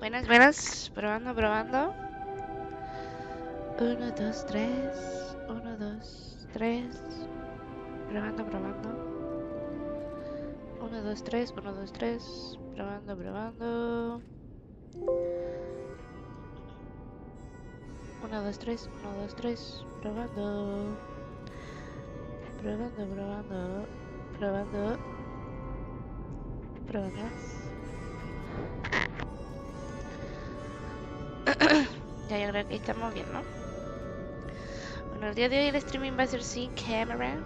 Buenas, buenas. Probando, probando. Uno, dos, tres. Uno, dos, tres. Probando, probando. Uno, dos, tres. Uno, dos, tres. Probando, probando. Uno, dos, tres. Uno, dos, tres. Probando. Probando, probando. Probando. Probando. Ya, yo creo que ahí estamos bien, ¿no? Bueno, el día de hoy el streaming va a ser sin cámara.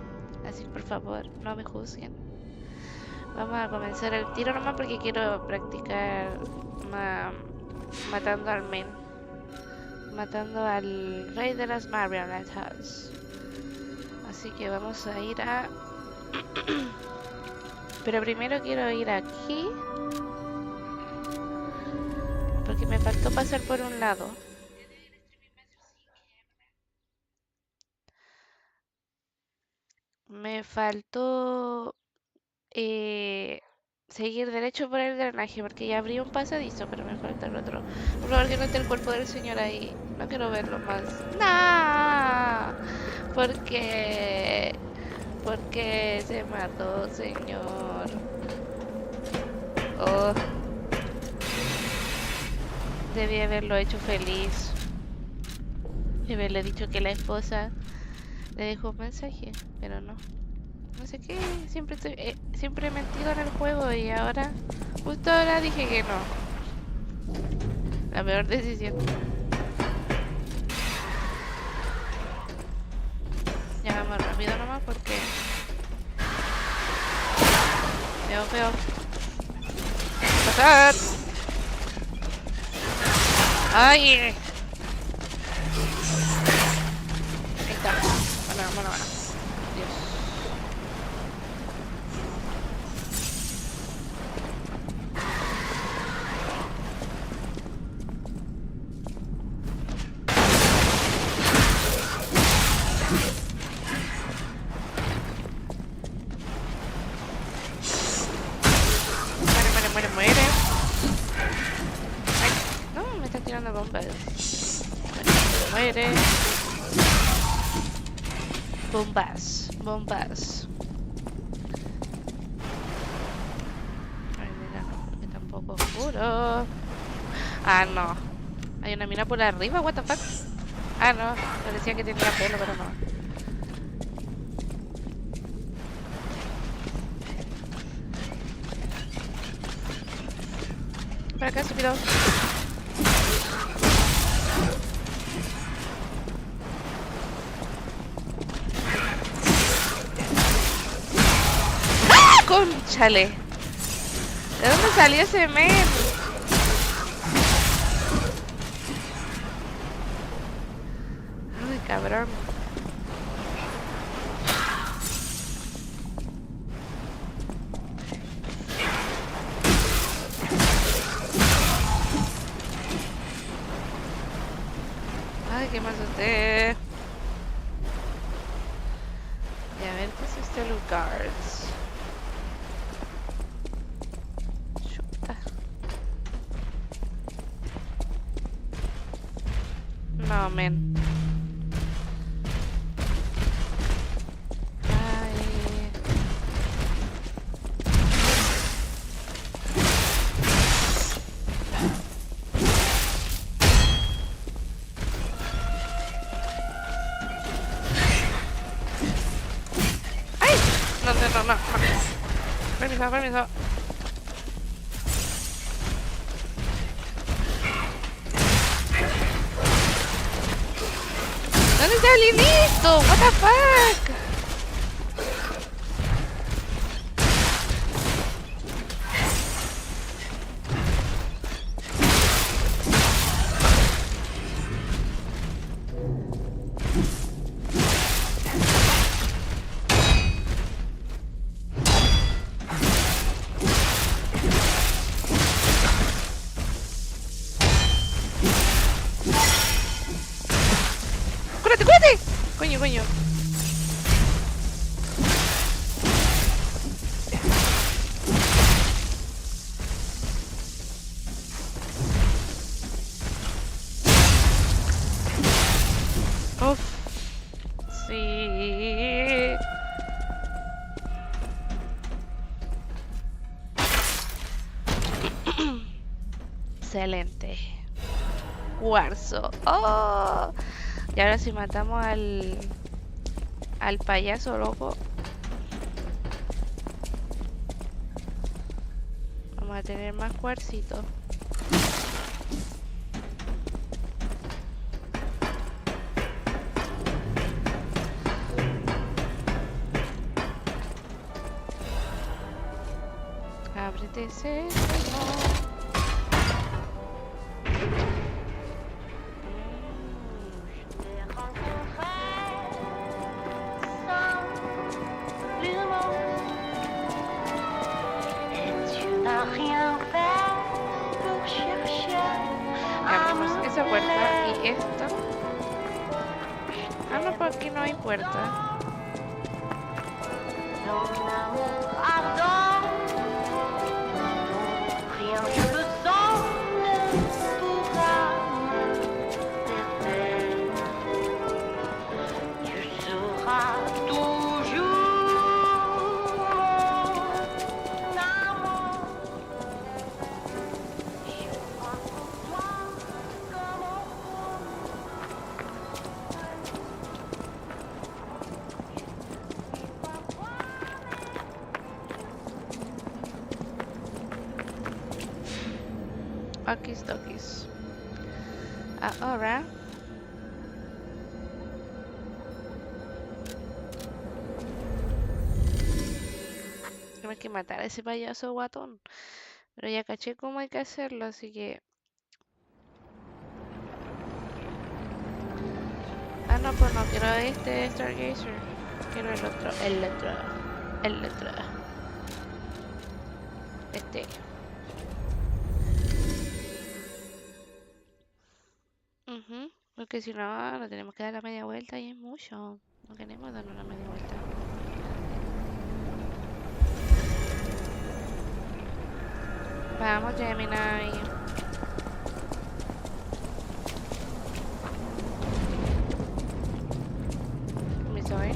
Así que por favor, no me juzguen. Vamos a comenzar el tiro nomás porque quiero practicar matando al men. Matando al rey de las marionetas. Así que vamos a ir a... Pero primero quiero ir aquí. Porque me faltó pasar por un lado. Me faltó seguir derecho por el drenaje porque ya abrí un pasadizo, pero me falta el otro. Por favor, que no esté el cuerpo del señor ahí. No quiero verlo más. ¡No! Porque... Porque se mató, señor. Oh, debí haberlo hecho feliz. Y haberle dicho que la esposa le dejó un mensaje, pero no. No sé qué, siempre he mentido en el juego y ahora, justo ahora dije que no. La peor decisión. Ya vamos rápido nomás porque veo. ¡Pasar! ¡Ay! Ahí está. Bueno. Dios. Muere. Ay, no, me están tirando bombas. Muere. Bombas. Ay, mira, no, que tampoco oscuro. Ah, no. Hay una mina por arriba, what the fuck. Ah, no, parecía que tenía pelo, pero no. Para acá, estúpido. ¡Ah! ¡Cónchale! ¿De dónde salió ese men? Ay, cabrón. Ay, qué más usted. Y a ver, ¿qué es este lugar? Chuta. No, men. Ay. ¡Ay! No. Permiso. ¿Dónde está el Linito? What the fuck? ¡Cúrate! Coño. Uf. Sí. Excelente. Cuarzo. Oh. Y ahora si matamos al payaso loco, vamos a tener más cuarcito. Ábrete ese. Abrimos esa puerta y esta. Ah, no, por aquí no hay puerta. Okis dokis. Ahora tengo que matar a ese payaso guatón. Pero ya caché cómo hay que hacerlo, así que... Ah, no, pues no quiero este Stargazer. Quiero el otro. El otro. Este. Porque si no, no tenemos que dar la media vuelta y es mucho. No queremos darnos la media vuelta. Vamos, Gemini. Sorry.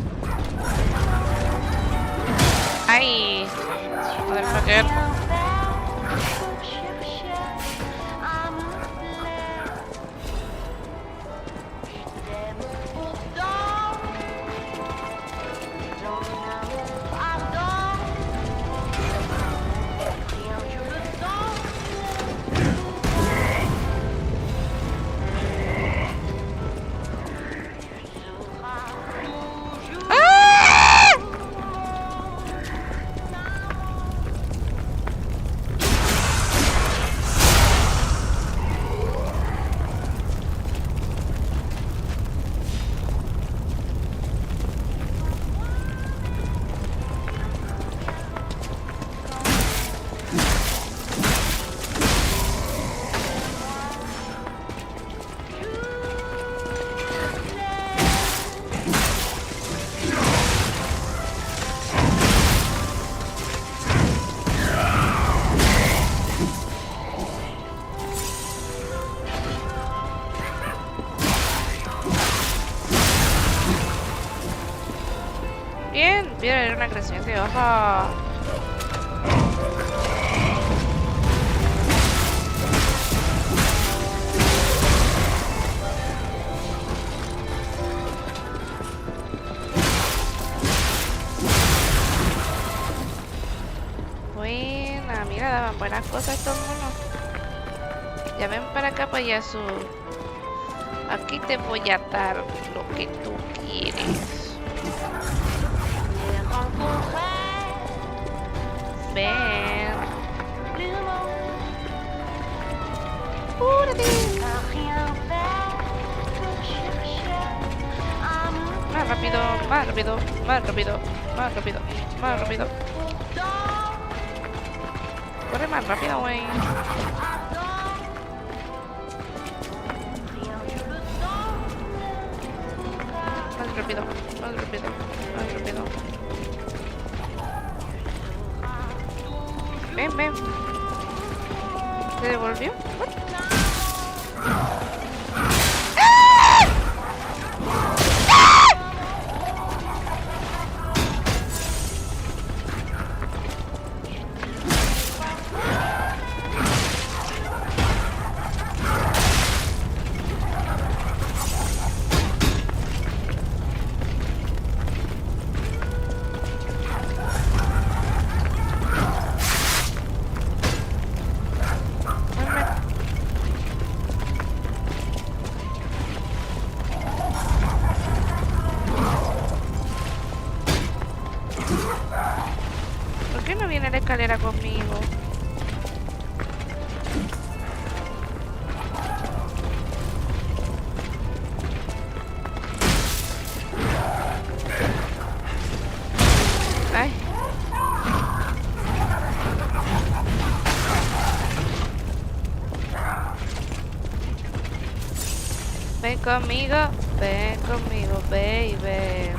¡Ay! Motherfucker. Bien, era una creciente, ojo. Buena, mira, daban buenas cosas estos monos. Ya ven para acá, payaso. Aquí te voy a dar lo que tú quieres. Ven. ¡Apúrate! Más rápido, más rápido, más rápido, más rápido, más rápido. Corre más rápido, güey. Más rápido, más rápido, más rápido. Ven, ven. ¿Se devolvió? ¡Ah! escalera conmigo. Ay. Ven conmigo, baby.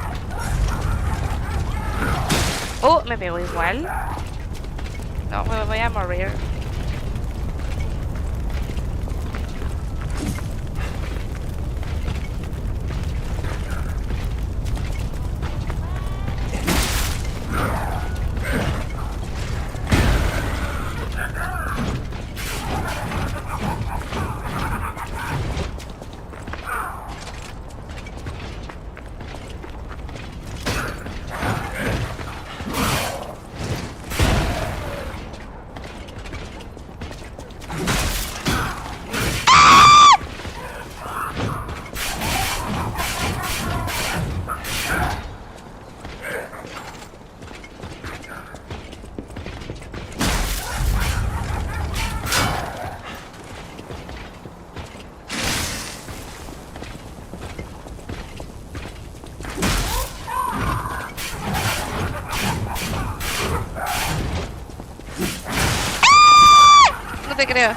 Me pegó igual. No, me voy a morir. No te creo.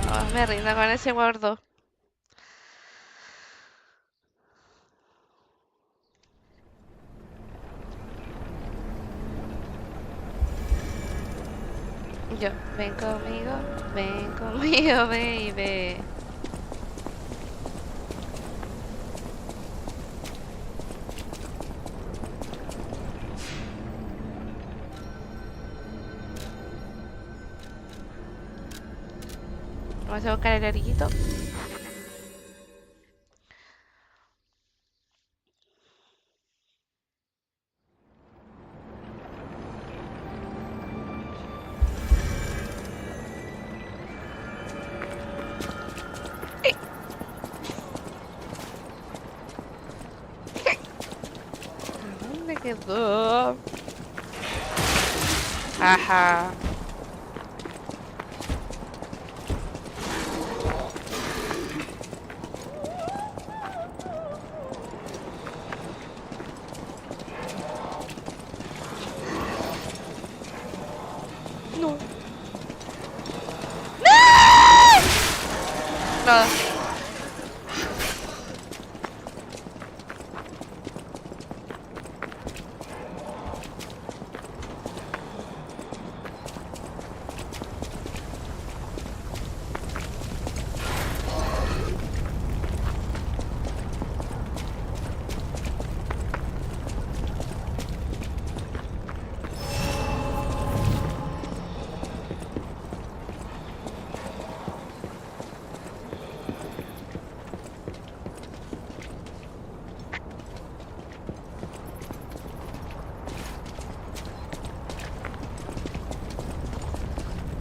No, me rindo con ese gordo. Yo, ven conmigo, baby. Vamos a buscar el orillito. ¿Dónde quedó? Ajá. No. No.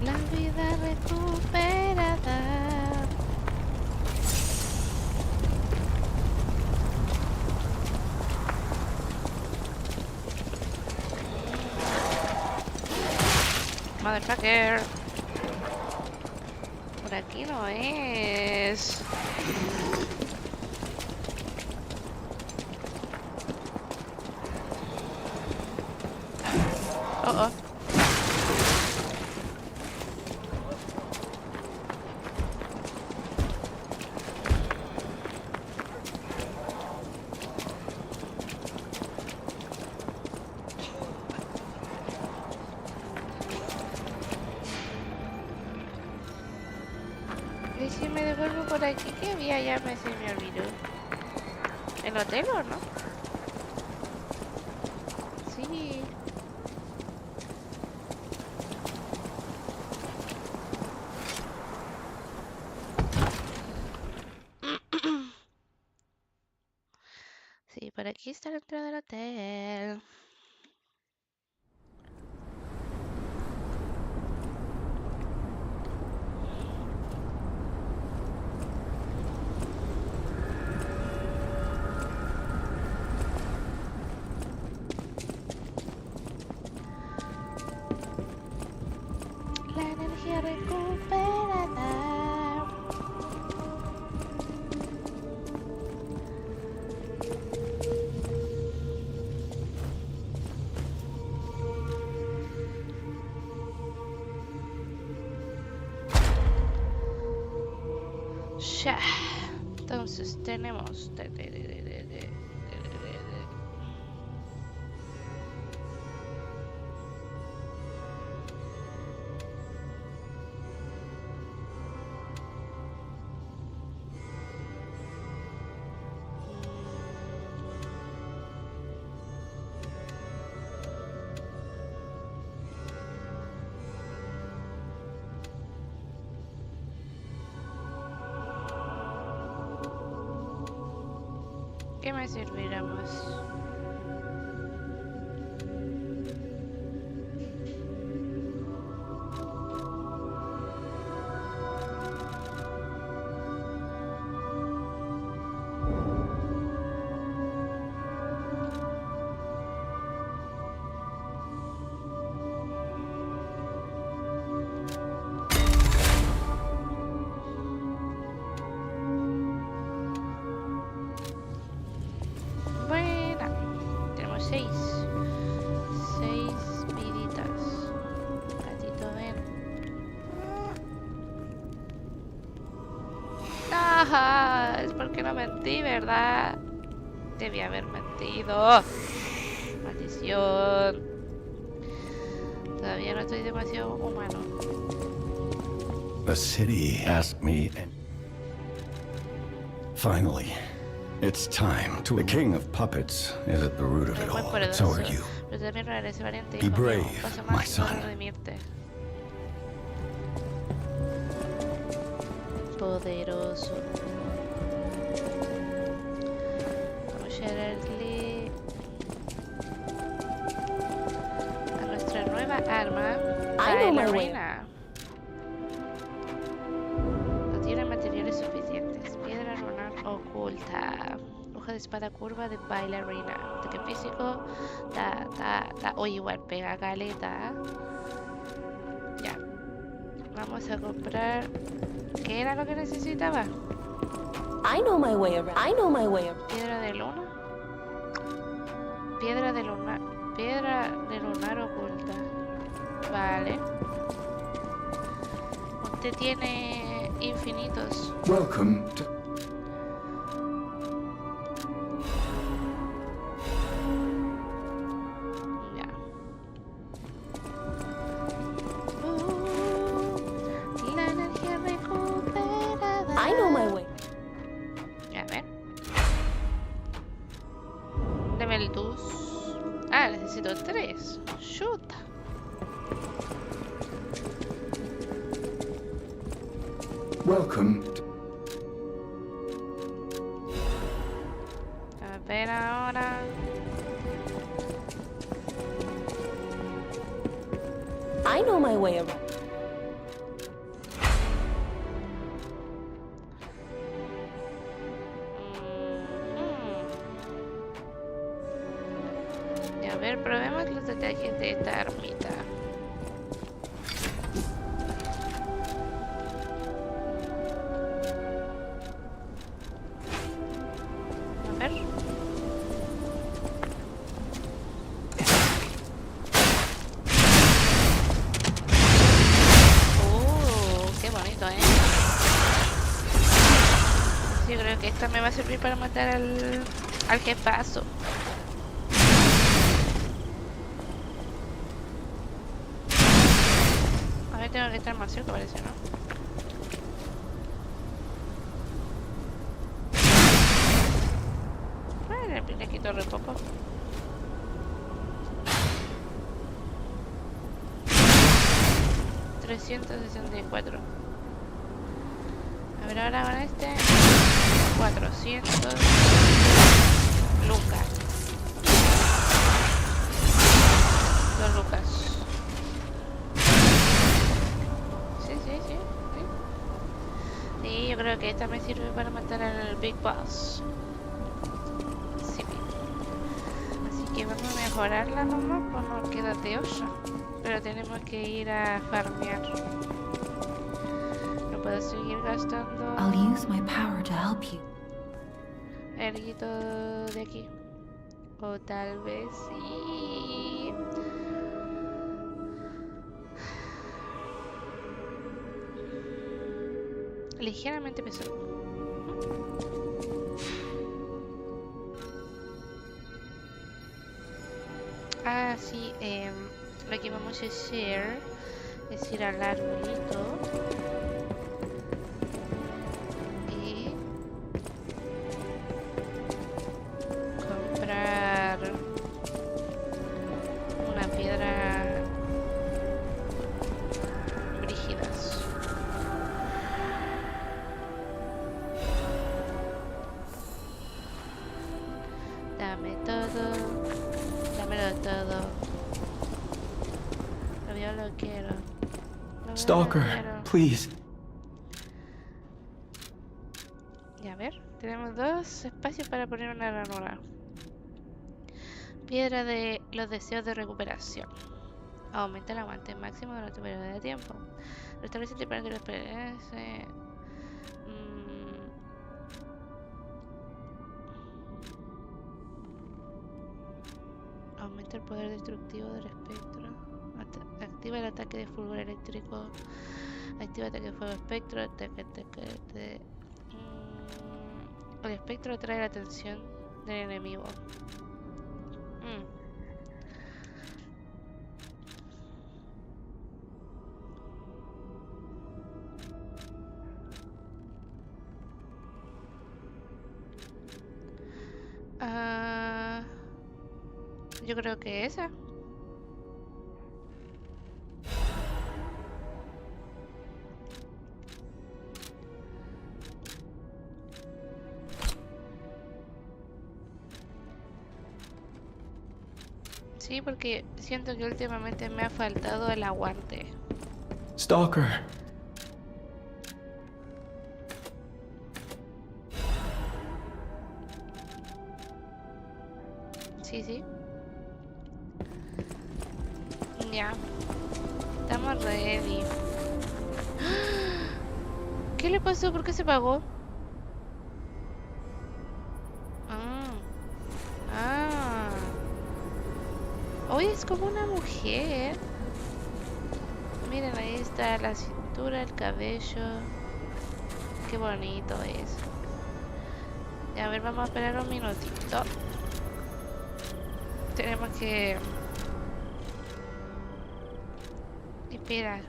La vida recuperada. Motherfucker. Por aquí no es. Oh, oh. Y si me devuelvo por aquí, ¿qué había? Se me olvidó. ¿El hotel o no? Sí. Sí, por aquí está dentro del hotel. 。 . 。 . 。 . 。 . 。 . 。 . 。 . 。 . 。 。 . 。 。 。 . 。 。 . 。 。 . 。 。 . 。 。 . 。 。 . 。 「」 . 」 . 。 . 。 。 . 。 。 . 。 。 . 。 。 。 . 。 。 . 。 。 . 。 。 . 。 。 . 。 。 . 。 。 。 . 。 。 。 。 Sí, por aquí está dentro del hotel. Ya. Entonces tenemos... ¿Qué me servirá más? Buena. Tenemos 6. 6 viditas. Gatito, ven. ¡Ah! Es porque no mentí, ¿verdad? Debí haber mentido. Maldición. Todavía no estoy demasiado humano. The city asked me, and finally, it's time to. The king of puppets is at the root of it all. So are you. Pero también eres valiente, Be hijo mío. brave, Pasa my más para son. redimirte. Poderoso. Vamos a darle a nuestra nueva arma, Bailarina. No tiene materiales suficientes. Piedra lunar oculta. Hoja de espada curva de Bailarina. Ataque físico. Oye, igual pega caleta. Ya. Vamos a comprar. ¿Qué era lo que necesitaba? I know my way around. I know my way around. Piedra de luna. Piedra de lunar. Piedra de lunar oculta. Vale. Usted tiene infinitos. Welcome to. Ya. La energía recuperada. I know my way. A ver. Level 2. Ah, necesito 3. Shoot. Welcome to. A ver ahora. I know my way around. Y a ver, probemos los detalles de esta armita. A ver. Qué bonito, ¿eh? Sí, creo que esta me va a servir para matar al jefazo. A ver, tengo que estar más cerca, parece, ¿no? Le quito re poco. $364. A ver, ahora con este 400 lucas. 2 lucas. Sí, yo creo que esta me sirve para matar al Big Boss. Sí. Así que vamos a mejorarla nomás, pues no queda de olla. Pero tenemos que ir a farmear. No puedo seguir gastando I'll use my power to help you. erguito de aquí. O tal vez sí. Ligeramente pesado. Ah, sí, lo que vamos a hacer es ir al arbolito y comprar una piedra brígidas. Dame todo, dámelo todo. Yo lo quiero. Stalker, please. Y a ver, tenemos 2 espacios para poner una ranura. Piedra de los deseos de recuperación. Aumenta el aguante máximo durante un periodo de tiempo. Restablece el para que los aumenta el poder destructivo del espectro. Activa el ataque de fulgor eléctrico. Activa ataque de fuego espectro. El espectro atrae la atención del enemigo. Yo creo que esa. Sí, porque siento que últimamente me ha faltado el aguante. Stalker. Sí. Ya. Estamos ready. ¿Qué le pasó? ¿Por qué se apagó? Hoy es como una mujer. Miren, ahí está la cintura, el cabello. Qué bonito es. Ya, a ver, vamos a esperar un minutito. Tenemos que esperar.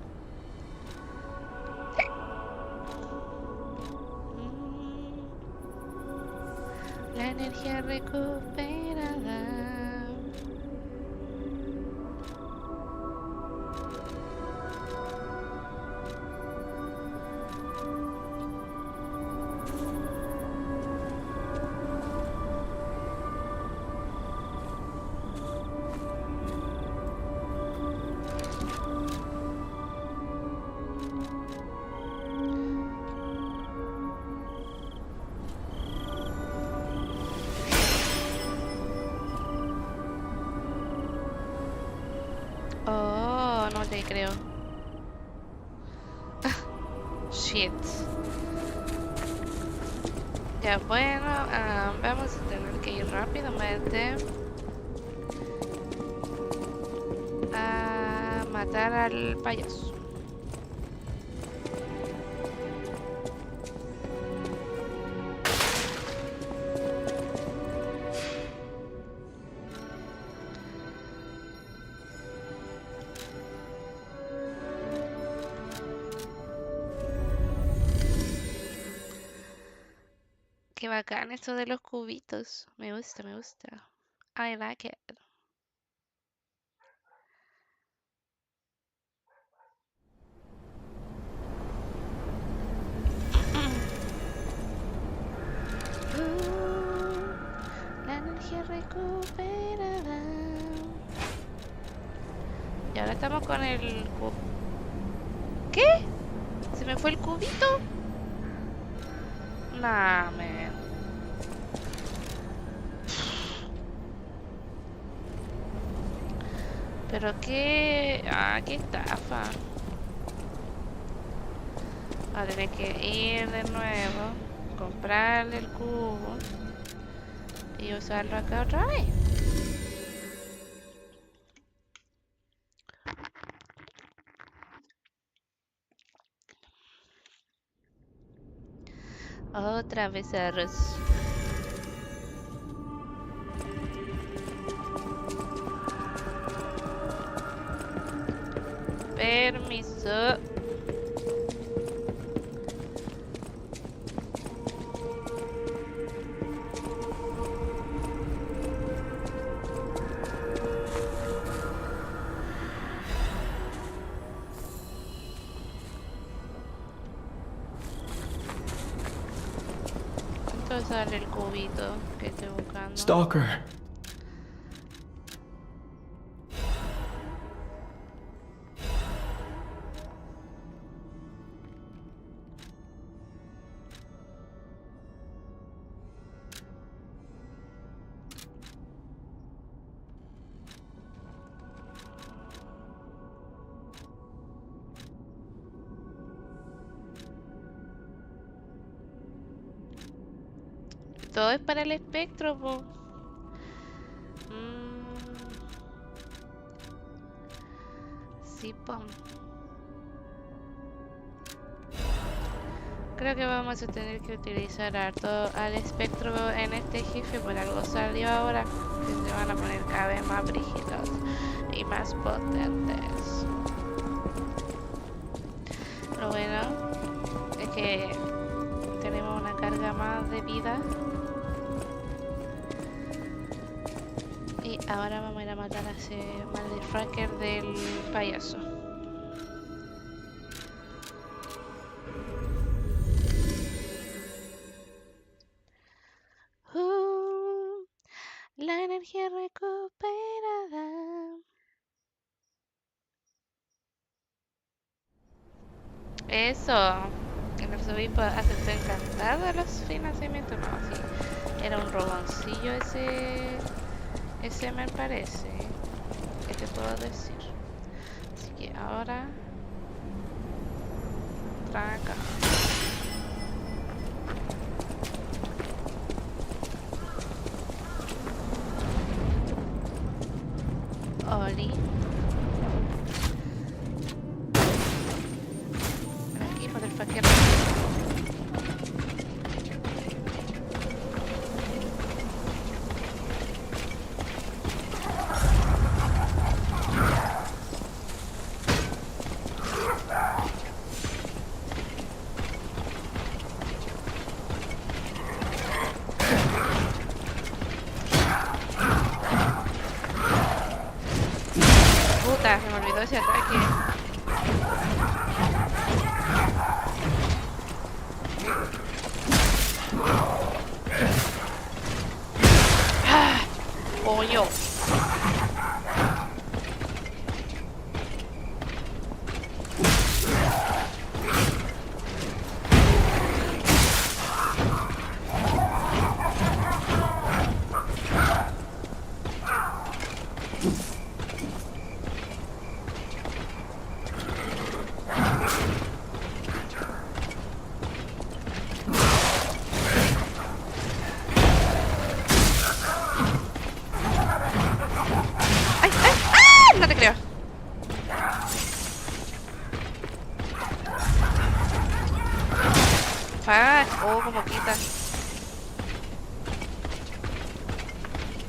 La energía recuperada. Oh, no te creo. Shit. Ya, bueno, vamos a tener que ir rápidamente a matar al payaso. Qué bacán esto de los cubitos. Me gusta, me gusta. I like it. La energía recuperada. Y ahora estamos con el cubo. ¿Qué? ¿Se me fue el cubito? Nah, man. Pero qué... Ah, qué estafa. Va a tener que ir de nuevo, comprarle el cubo y usarlo acá otra vez. Otra Atravesaros. Permiso. ¿Cuánto sale el cubito que estoy buscando? Stalker. Todo es para el espectro, po. Sí, po. Creo que vamos a tener que utilizar harto al espectro en este jefe, por algo salió ahora, que se van a poner cada vez más brígidos y más potentes. Lo bueno es que tenemos una carga más de vida. Y ahora vamos a ir a matar a ese motherfucker del payaso. La energía recuperada. Eso. El arzobispo aceptó encantado los financiamientos. No, sí. Era un roboncillo ese me parece. ¿Qué te puedo decir? Así que ahora... Tranca. Oli. Ven aquí, motherfucker. Puta, se me olvidó ese ataque. ¡Ah! ¡Coño! ¡Ay, ay! ¡Ah! No te creo. Fuck. Oh, como quita.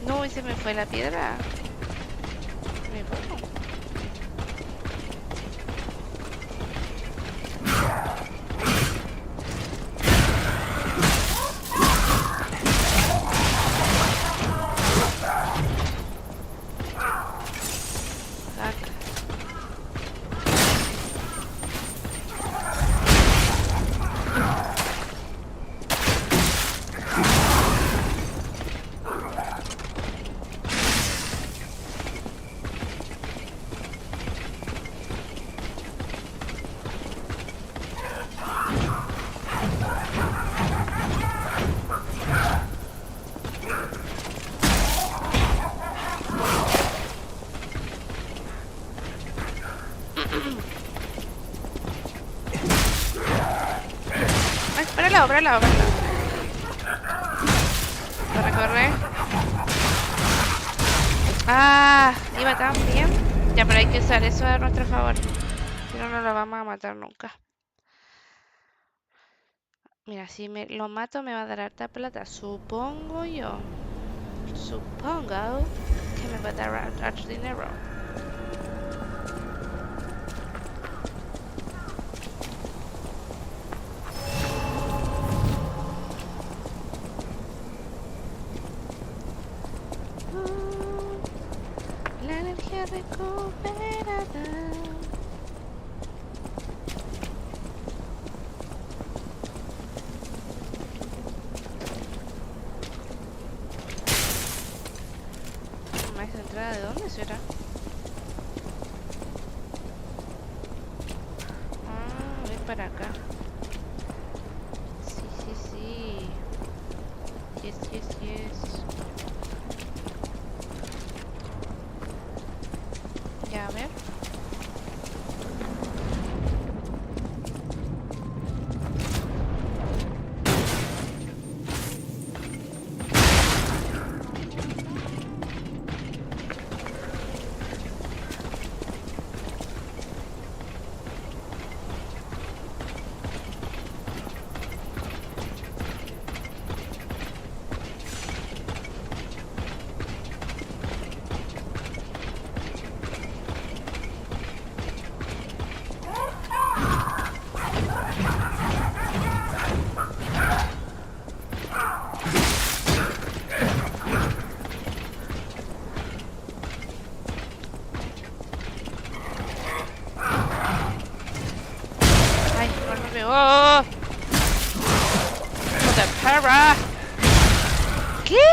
No, y se me fue la piedra. Me fue. Ay, para el lado, para el lado, para el lado. Corre, corre. Ah, iba tan bien. Ya, pero hay que usar eso a nuestro favor. Si no, no lo vamos a matar nunca. Mira, si me lo mato me va a dar harta plata. Supongo yo. Supongo que me va a dar harto dinero. La energía recuperada. ¿Esa entrada de dónde será? Ah, voy para acá. Sí, sí, sí. Yes, yes, yes. Ya, a ver. ¡Oh! ¡Hijo de perra! ¿Qué?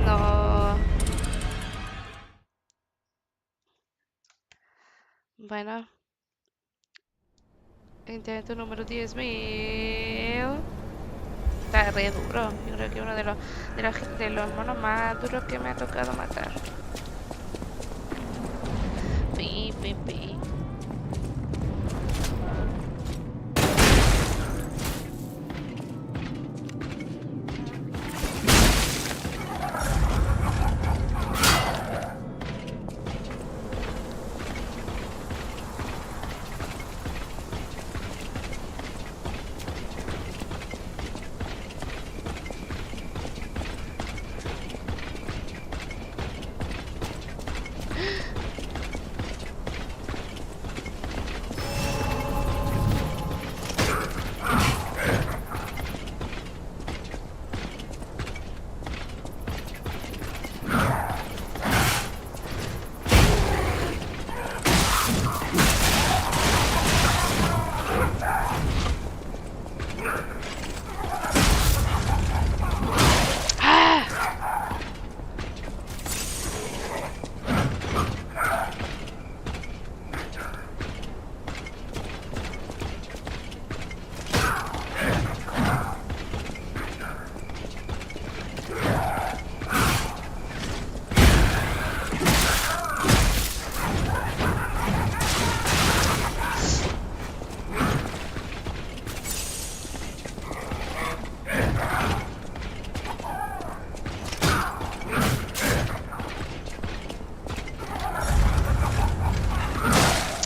No. Bueno. Intento número 10.000. Está re duro. Yo creo que uno de los monos más duros que me ha tocado matar. Pi, pi, pi.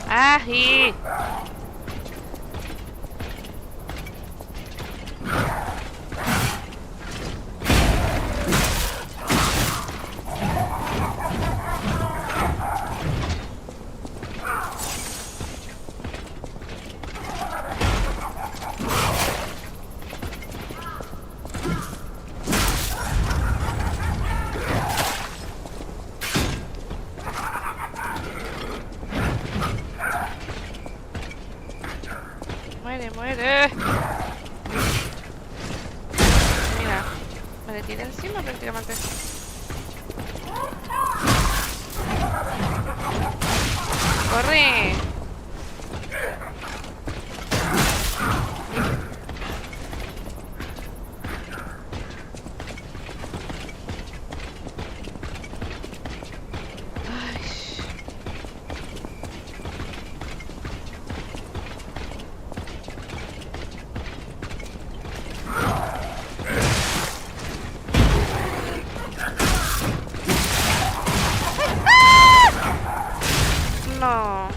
¡Ají! Muere, muere. Mira, me le tiré encima prácticamente. ¡Corre! No.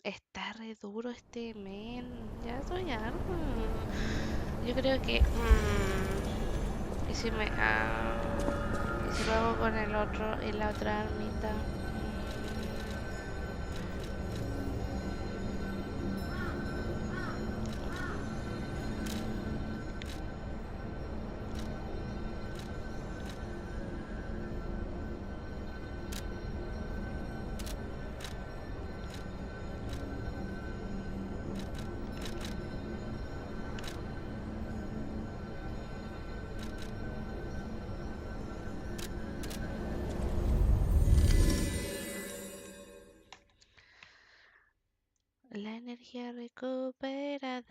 Está re duro este men. Ya soy harta. Yo creo que... ¿y si me... ¿y si lo hago con el otro y la otra armita? La energía recuperada.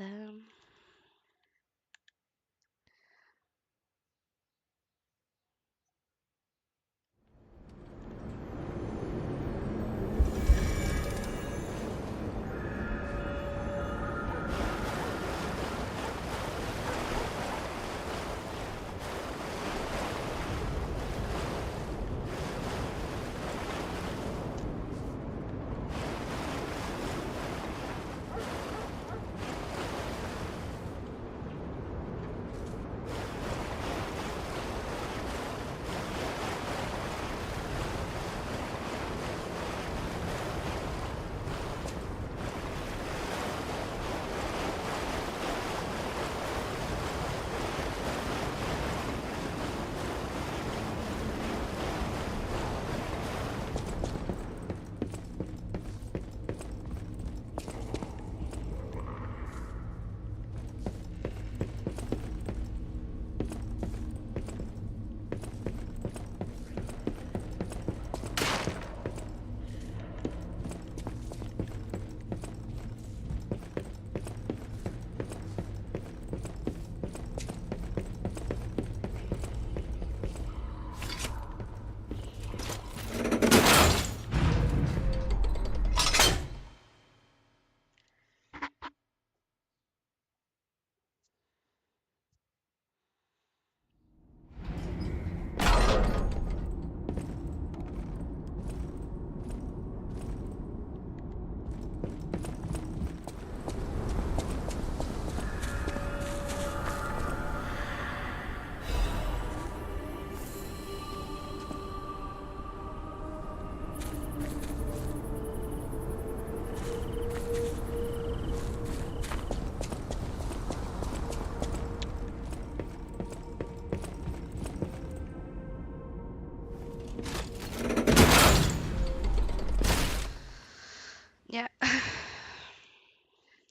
Ya.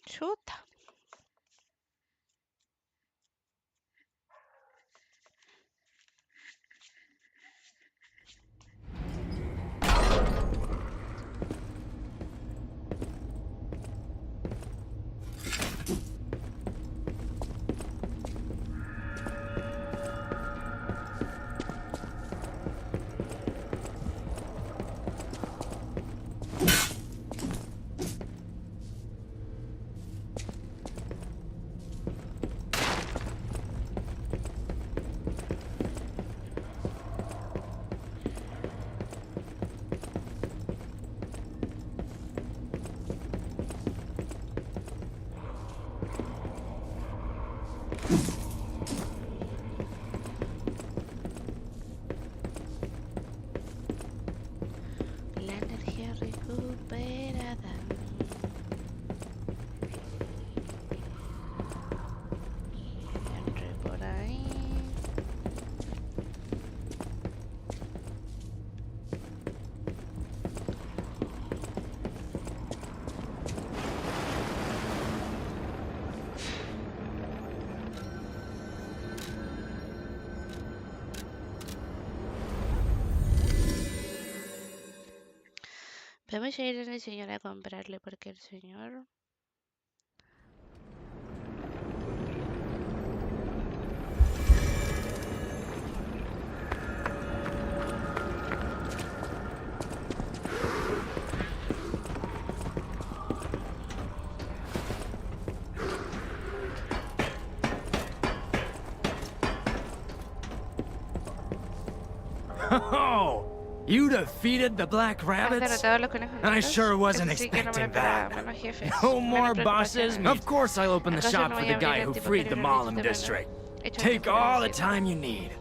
Chuta. La energía recuperada. Entré por ahí. Podemos ir al señor a comprarle porque el señor... Oh, You defeated the Black ¿Has Rabbits? derrotado a los conejos I negros? sure wasn't Eso sí que no me lo expecting esperaba. that. Menos jefes. No Menos more bosses? preocupaciones. Of course I'll open the ¿Acaso shop no for voy the a guy abrir el who tipo freed que the libró el Malum sistema? district. Hecho Take all the referencia. time you need.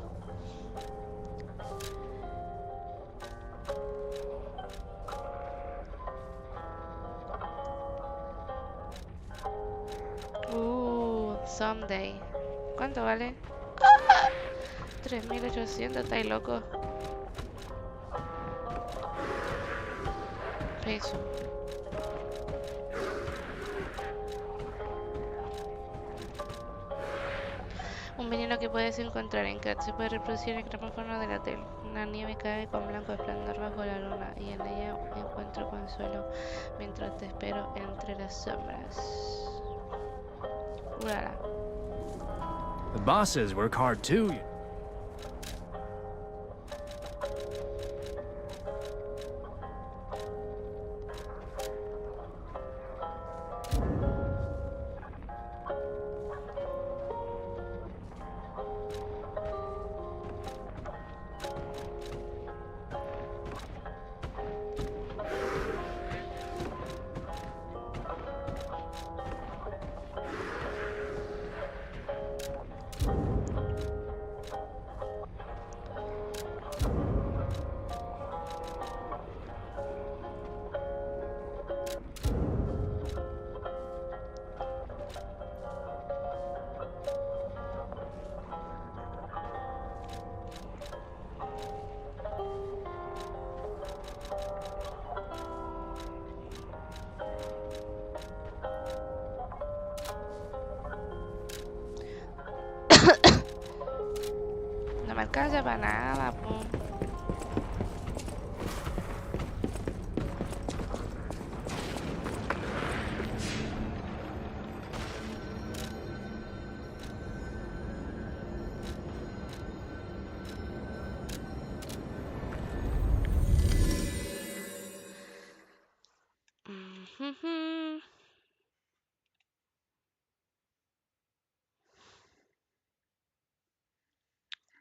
Someday. ¿Cuánto vale? 3.800, ¿estáis loco? Peso. Un veneno que puedes encontrar en Cat se puede reproducir en el gramófono de la tele. Una nieve cae con blanco esplendor bajo la luna y en ella encuentro consuelo mientras te espero entre las sombras. Urala. The bosses work hard too. No me alcanza para nada, po.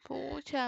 Pucha.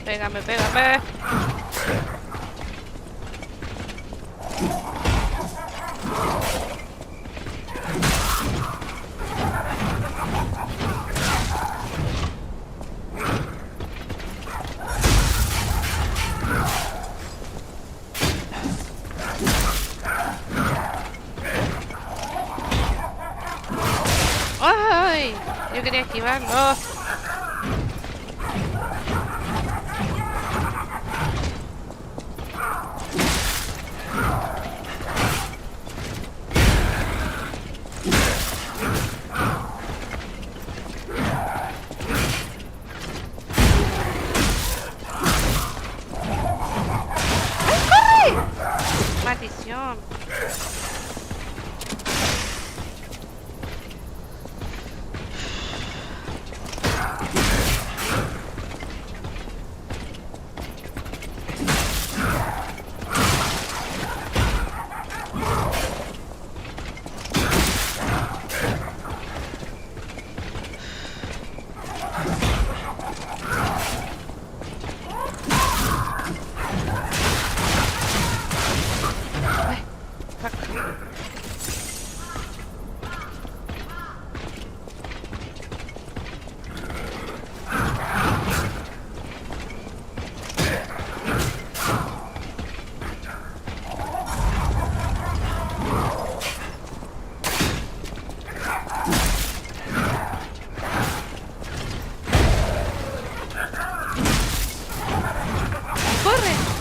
Pégame, pégame. quería esquivarlo. Maldición.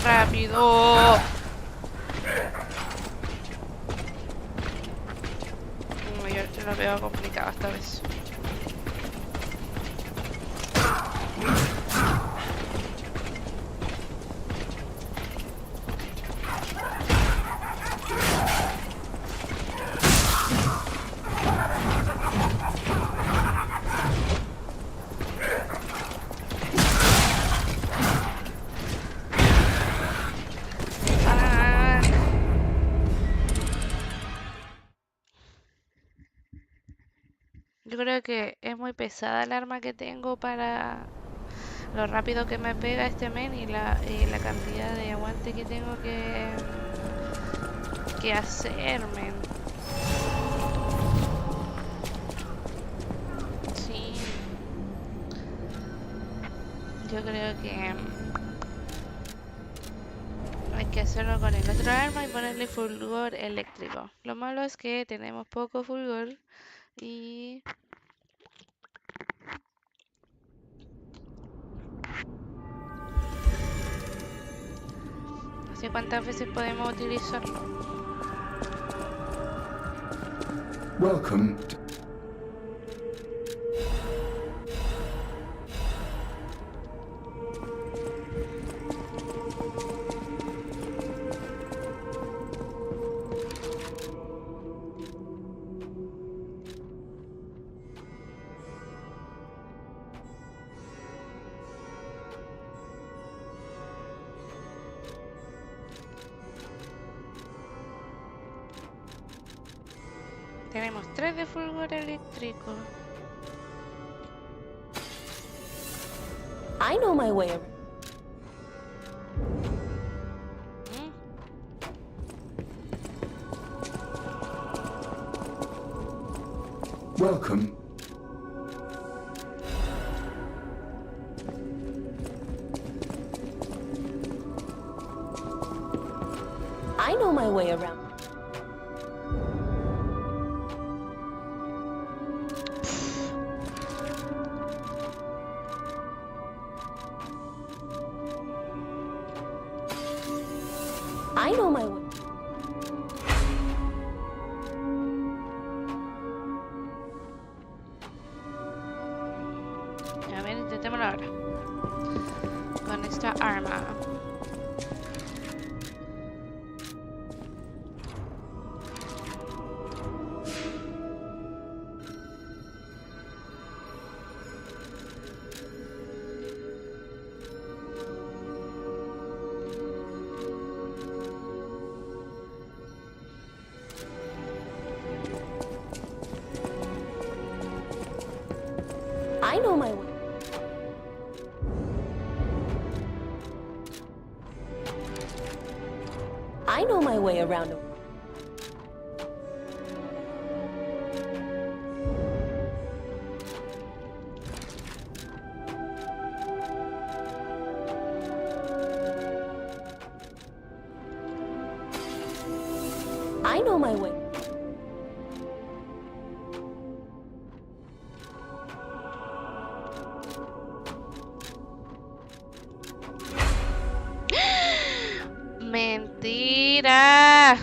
Rápido. Yo lo veo complicado esta vez. Yo creo que es muy pesada el arma que tengo para lo rápido que me pega este men y la cantidad de aguante que tengo que hacer, men. Sí. Yo creo que hay que hacerlo con el otro arma y ponerle fulgor eléctrico. Lo malo es que tenemos poco fulgor y... no sé cuántas veces podemos utilizarlo. Welcome. Tenemos 3 de fulgor eléctrico. I know my way around. Welcome. I know my way around. I know my way. A ver, intentémoslo ahora. Con esta arma. I know my way. I know my way around. I know my way. Tira.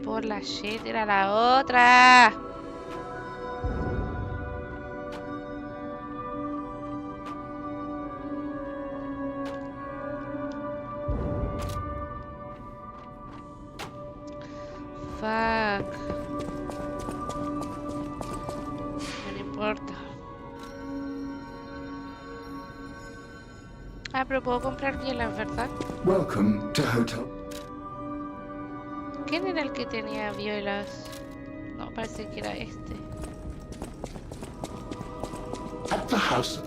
Por la shit, tira la otra. Fuck. No me importa. Ah, pero puedo comprar bielas, ¿verdad? Welcome to Hotel. ¿Quién era el que tenía bielas? No, parece que era este. At the house.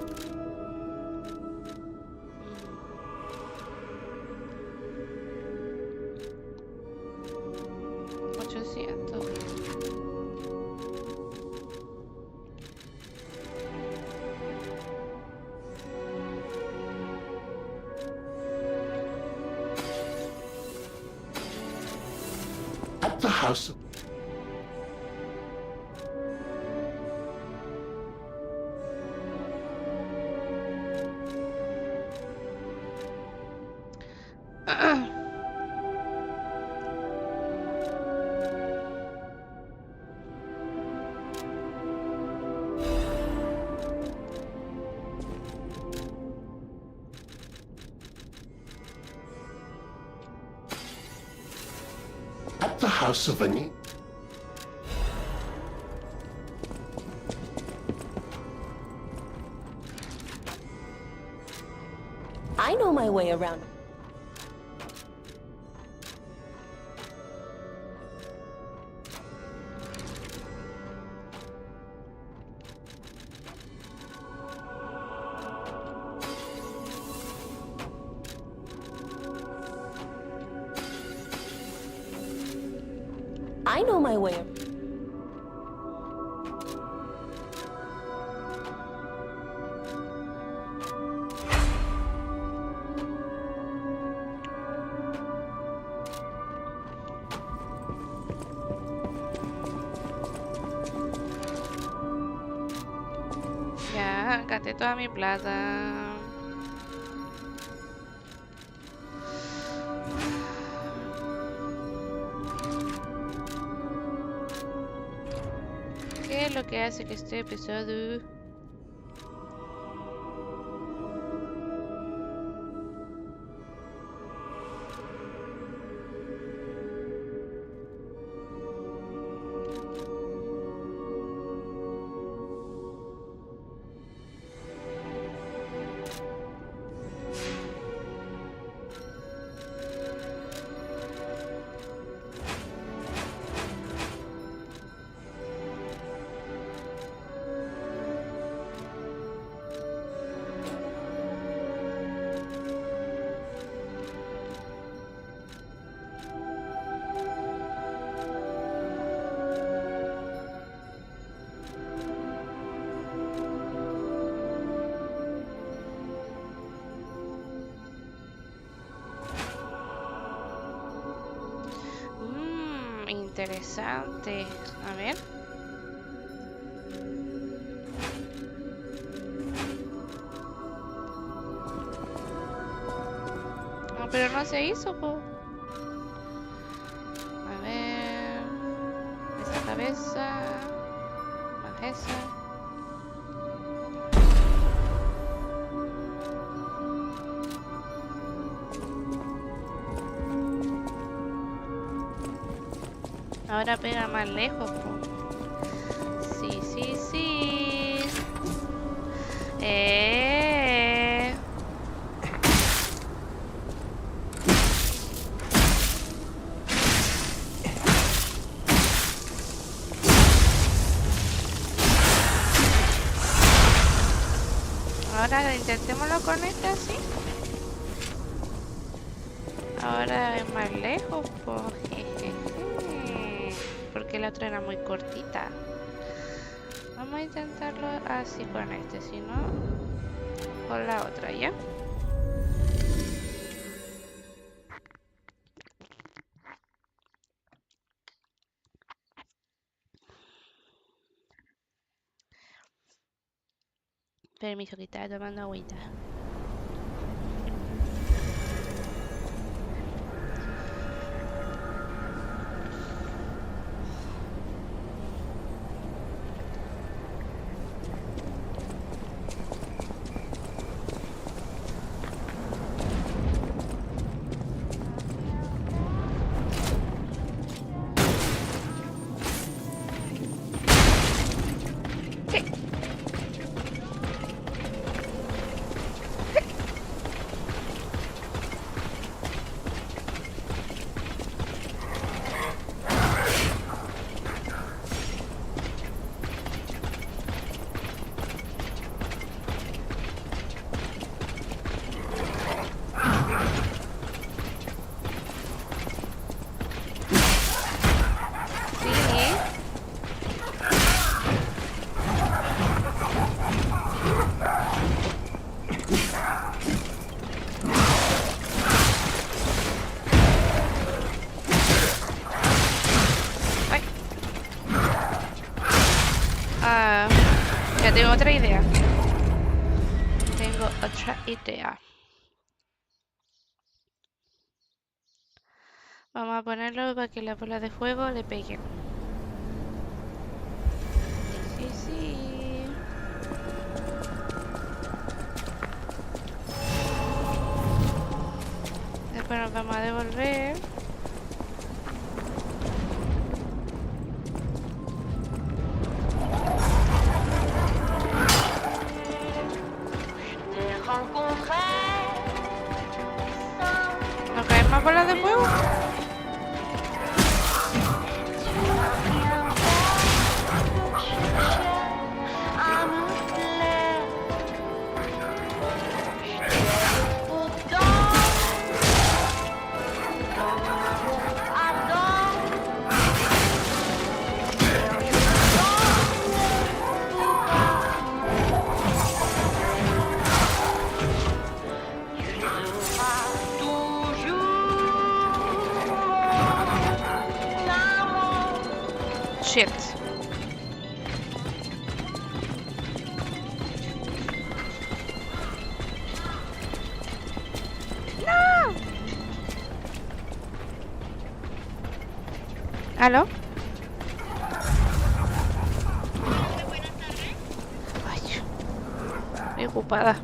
800. At the house. At the house of Annie. I know my way around. I know my way. Ya, gasté toda mi plata. ¿Qué es lo que hace que este episodio? Interesante. A ver. No, pero no se hizo, po. A ver. Esa cabeza. Más esa. Ahora pega más lejos, po. Sí, sí, sí. Ahora intentémoslo con este así. Ahora es más lejos, po. Porque la otra era muy cortita. Vamos a intentarlo así con este, si no, con la otra, ¿ya? Permiso, que estaba tomando agüita. tengo otra idea. Tengo otra idea. Vamos a ponerlo para que las bolas de fuego le peguen. Sí, sí. Después nos vamos a devolver. ¿No caen más bolas de fuego? Shit. No. ¿Aló? Ay, estoy ocupada.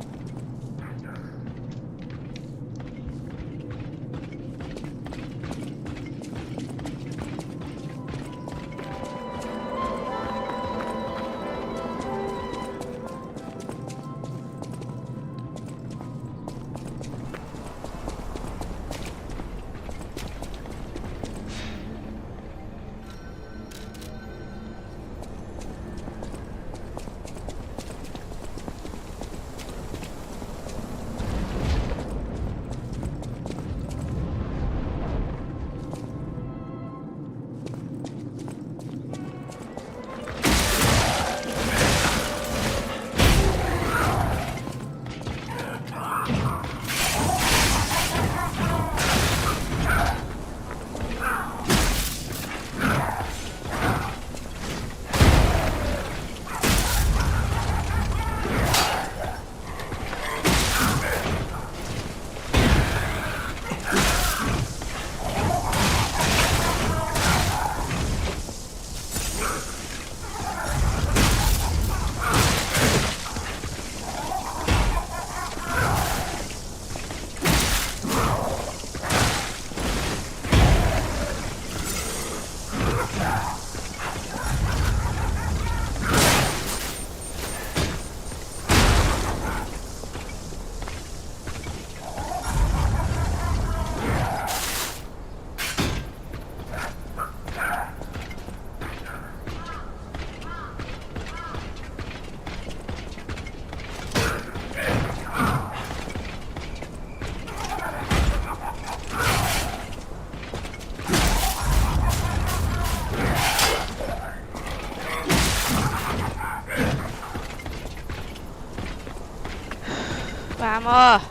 Vamos.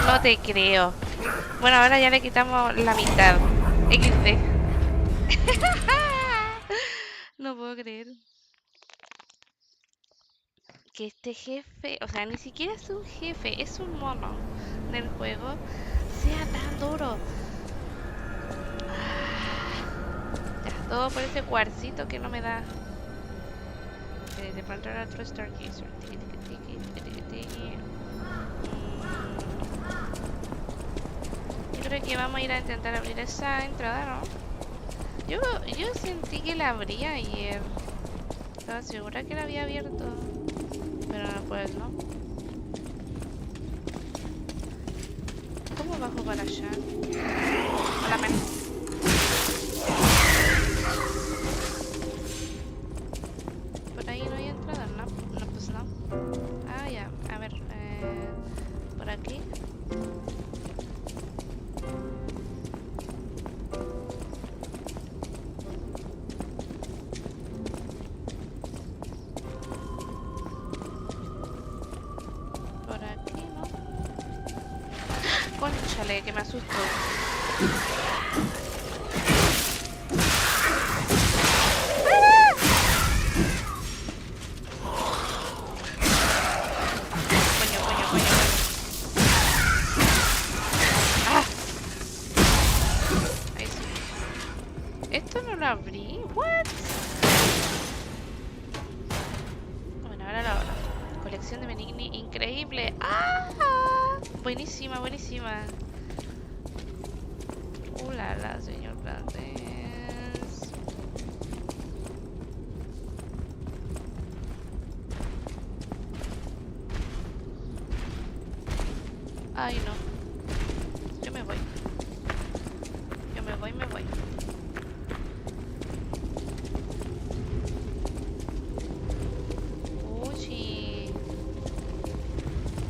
No te creo. Bueno, ahora ya le quitamos la mitad. XD. No puedo creer que este jefe, o sea, ni siquiera es un jefe, es un mono del juego, sea tan duro. Ya. Todo por ese cuarcito que no me da. De encontrar a otro Stargazer. Tiki, tiki, tiki, tiki, tiki. Yo creo que vamos a ir a intentar abrir esa entrada, ¿no? Yo sentí que la abrí ayer. Estaba segura que la había abierto. Pero no, pues no. ¿Cómo bajo para allá? Hola, men. Por ahí no hay entrada, ¿no? No, pues no. Ah, ya. A ver, por aquí. Por aquí, ¿no? Cónchale, que me asustó. Esto no lo abrí. What? Bueno, ahora lo abro. Colección de Benigni increíble. ¡Ah! Buenísima, buenísima. La, señor Grandes. Ay, no. Yo me voy. Yo me voy, me voy. Uy,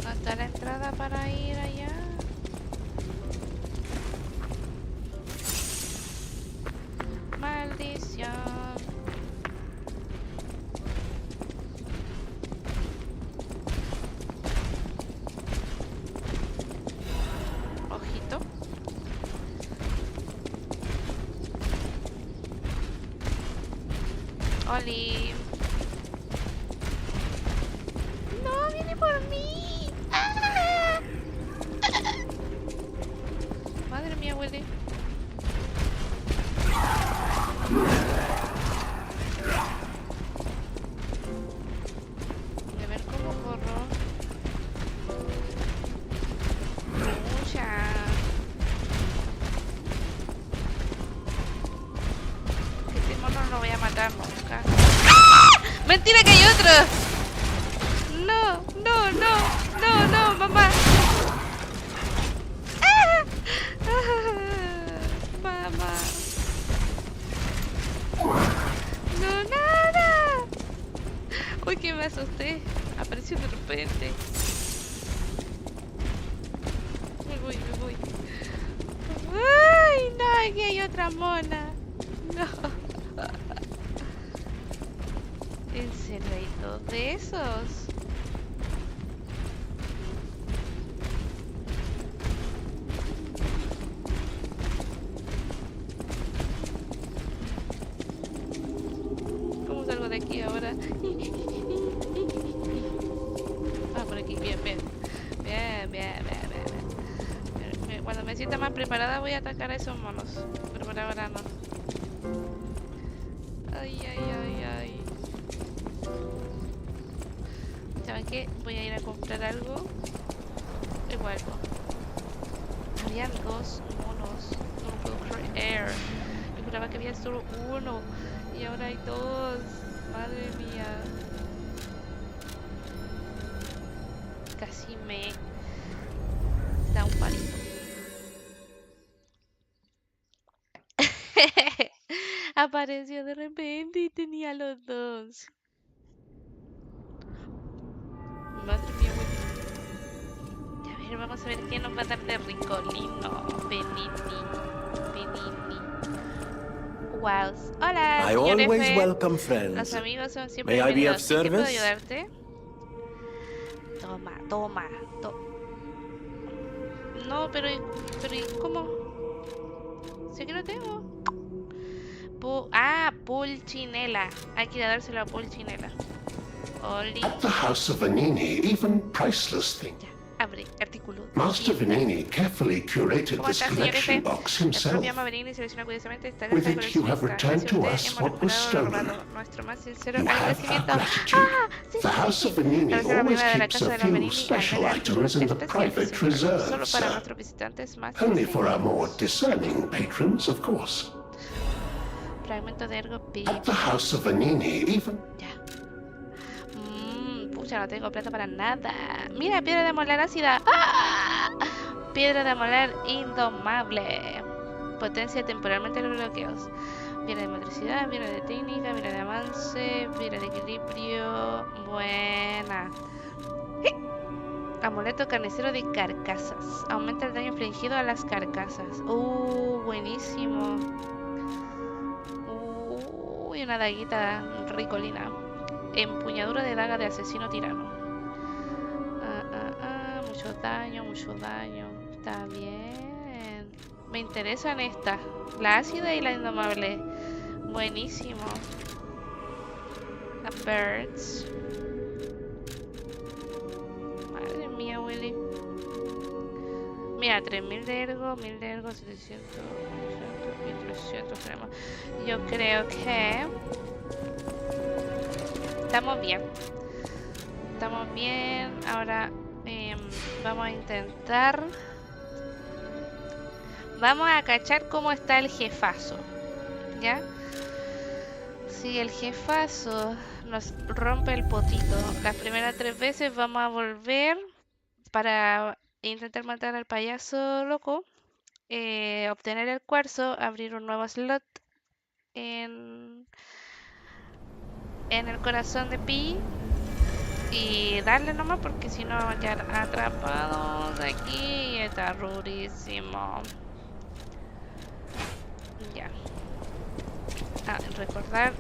¿no está la entrada para ir allá? Maldición. Ojito. Oli. No, viene por mí. ¡Ah! Madre mía, Willy. A ver cómo corro. Mucha. Este mono no lo voy a matar nunca. ¡Ah! ¡Mentira que hay otro! No, no, no, no, no, mamá. ¡Ah! Mamá. No, nada. Uy, que me asusté. Apareció de repente. Me voy, me voy. Ay, no, aquí hay otra mona. No. ¿En serio hay dos de esos? ¿Cómo salgo de aquí ahora? Ah, por aquí, bien, bien. Bien, bien, bien, bien. Cuando me sienta más preparada voy a atacar a esos monos. Pero por ahora no. Ay, ay, ay, ay. ¿Saben qué? Voy a ir a comprar algo. Y vuelvo. Habían dos monos. No lo puedo creer. Yo juraba que había solo uno. Y ahora hay dos. Madre mía. Casi me da un palito. Apareció de repente y tenía los dos. Madre mía, bueno. A ver, vamos a ver qué nos va a dar de Ricolino. Benini. Wow. Hola, I señor always F. welcome Los friends. amigos son siempre May I be of bienvenidos. ¿En qué puedo service? ayudarte? Toma. No, pero ¿cómo? Sé que lo tengo. Pulchinela. Hay que dárselo a Pulchinela. Oli. At the House of Vanini, even priceless things. Ya, abre, artículo. salud. Master Venini carefully curated ¿Cómo this está, señor collection F? box El himself. propio ama Venini selecciona cuidadosamente esta With caja it, you have coleccionista. returned to Gracias us a usted what was hemos recuperado lo stolen. robado. Nuestro más sincero You have our agradecimiento. gratitude. ¡Ah! Sí, The House sí, of sí. Venini La reserva always privada de la keeps casa a de los few Venini special alberga artículos items in the especiales, private señor. Solo reserves, para sir. nuestros visitantes más Only for our more distinguidos. discerning patrons, of course. Fragmento de ergo pi. At the House of Venini, even... Ya. Pucha, no tengo plata para nada. Mira, piedra de molar ácida. ¡Ah! Piedra de molar indomable. Potencia temporalmente los bloqueos. Viene de motricidad, viene de técnica, viene de avance, viene de equilibrio. Buena. Amuleto carnicero de carcasas. Aumenta el daño infligido a las carcasas. Buenísimo. Y una daguita ricolina. Empuñadura de daga de asesino tirano. Mucho daño, mucho daño. Está bien. Me interesan estas. La ácida y la indomable. Buenísimo. A birds. Madre mía, Willy. Mira, 3000 de ergo, 1000 de ergo, 700, 1300 tenemos. Yo creo que estamos bien. Estamos bien. Ahora vamos a intentar. Vamos a cachar cómo está el jefazo. ¿Ya? Si el jefazo nos rompe el potito las primeras 3 veces, vamos a volver para intentar matar al payaso loco, obtener el cuarzo, abrir un nuevo slot en el corazón de Pi y darle nomás, porque si no ya atrapados aquí está rurísimo. Ya. Recordar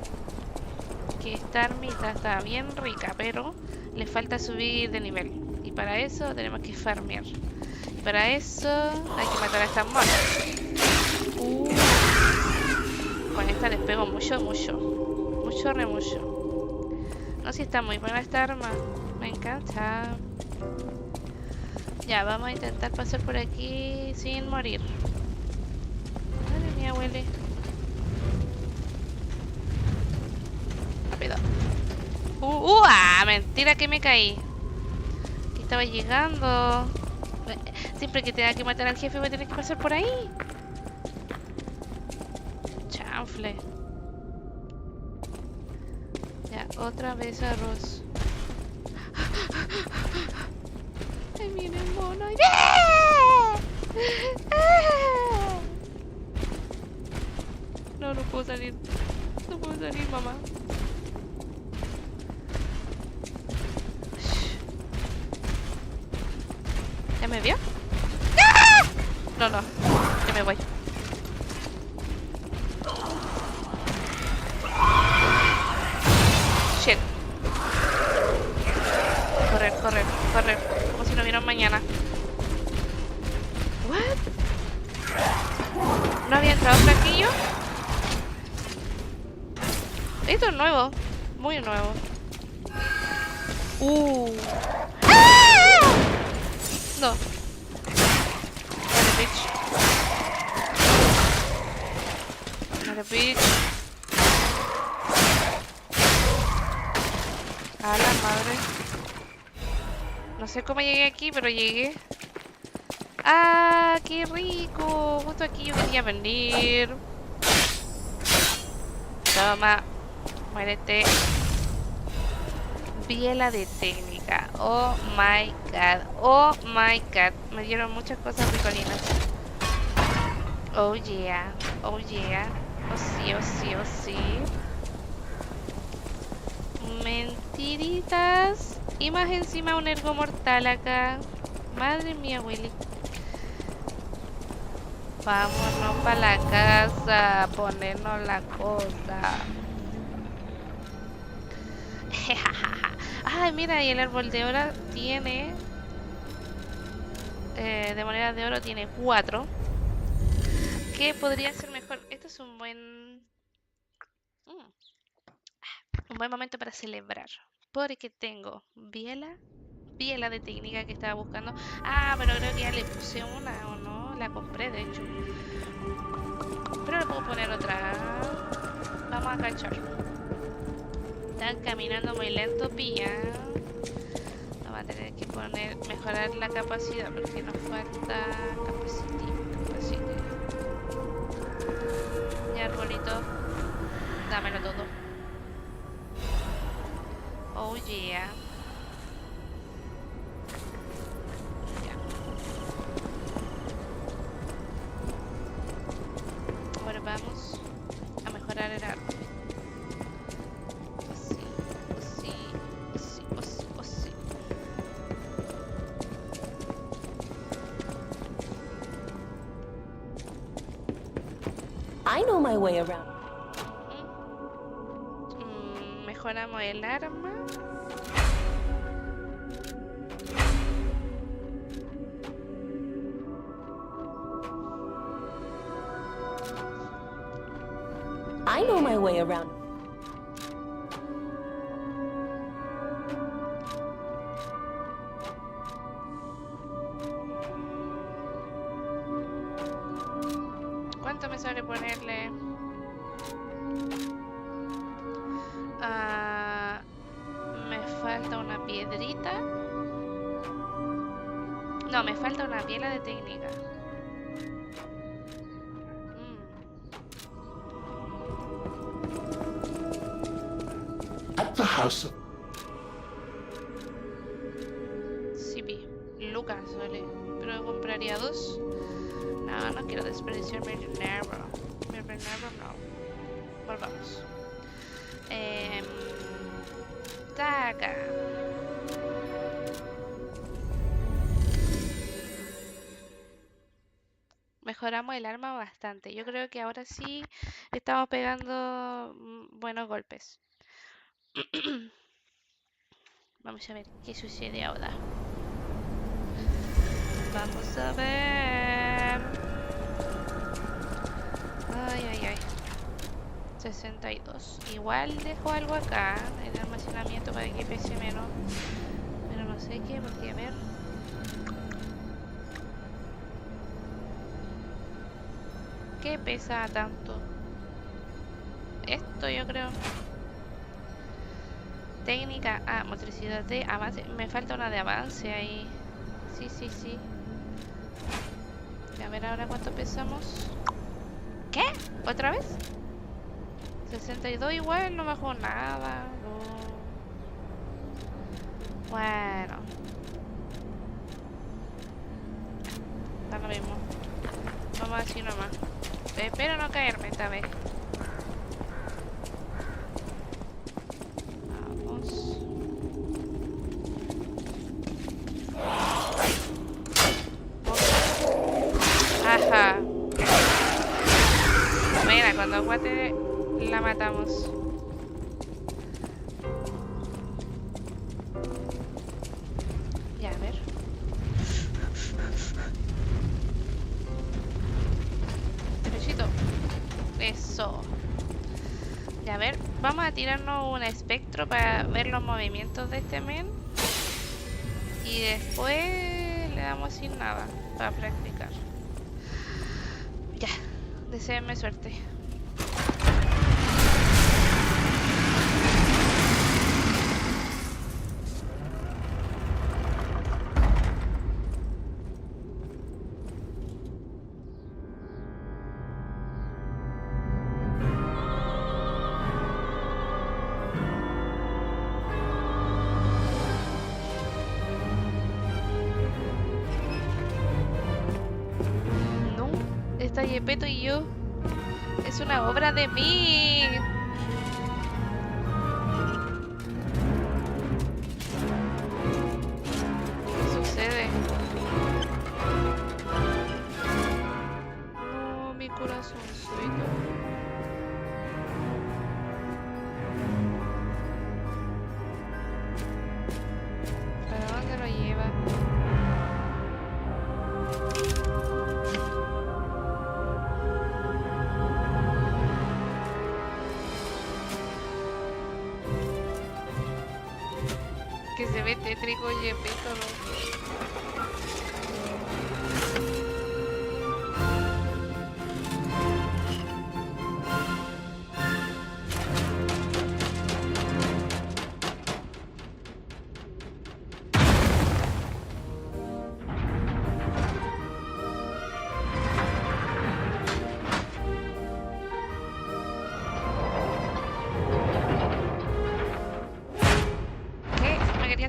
que esta armita está bien rica, pero le falta subir de nivel. Y para eso tenemos que farmear. Y para eso hay que matar a estas monas. Con esta les pego mucho. Mucho, re mucho. No, si está muy buena esta arma. Me encanta. Ya, vamos a intentar pasar por aquí sin morir. Madre mía, huele. Rápido. Mentira que me caí. Que estaba llegando. Siempre que tenga que matar al jefe voy a tener que pasar por ahí. Chanfle. Ya, otra vez arroz. Ay, viene el mono. No, no puedo salir. No puedo salir, mamá. ¿Ya me vio? No, no. Ya me voy. Shit. Correr. Como si no vieran mañana. What? ¿No había entrado flaquillo? Esto es nuevo. Muy nuevo. No. Not a bitch. A la madre. No sé cómo llegué aquí, pero llegué. ¡Ah, qué rico! Justo aquí yo quería venir. Toma. Muérete. Biela de técnica. Oh my god. Me dieron muchas cosas ricolinas. Oh yeah. Oh sí. Mentiritas. Y más encima un ergo mortal acá. Madre mía, Willy. Vámonos para la casa. Ponernos la cosa. Ay, mira, y el árbol de oro tiene de monedas de oro tiene 4, que podría ser mejor. Esto es un buen momento para celebrar, porque tengo biela, biela de técnica que estaba buscando. Ah, pero creo que ya le puse una, ¿o no? La compré, de hecho. Pero le puedo poner otra. Vamos a cachar. Están caminando muy lento, pilla. Vamos a tener que mejorar la capacidad porque nos falta capacidad. Ya, arbolito. Dámelo todo. Oh yeah. Ya. Ahora vamos a mejorar el árbol. Así, así, así, así, así. I know my way around. Mejoramos el arma. I know my way around. ¿Cuánto me sale ponerle? Me falta una piedrita. No, me falta una piedra de técnica. At the house of... Sí, Lucas, vale. Pero compraría dos. No, no quiero desperdiciar mi dinero. Mi dinero no. Volvamos. Taca. Mejoramos el arma bastante. Yo creo que ahora sí estamos pegando buenos golpes. Vamos a ver qué sucede ahora. Vamos a ver. Ay, ay, ay. 62. Igual dejo algo acá en el almacenamiento para que pese menos. Pero no sé qué, porque a ver. ¿Qué pesa tanto? Esto yo creo. Técnica. Ah, motricidad de avance. Me falta una de avance ahí. Sí, sí, sí. A ver ahora cuánto pesamos. ¿Qué? ¿Otra vez? 62 igual, no bajó nada. No. Bueno. Da lo mismo. Vamos así nomás. Espero no caerme esta vez. Vamos. Ajá. Mira, cuando aguante la matamos. Ya, a ver. Derechito. Eso. Ya, a ver. Vamos a tirarnos un espectro para ver los movimientos de este men. Y después le damos sin nada para practicar. Ya. Deseenme suerte. Esta Yepeto y yo es una obra de mí. ¿Qué sucede? No, mi corazoncito. ¿Para dónde lo lleva? Que se ve tétrico y épico, ¿no?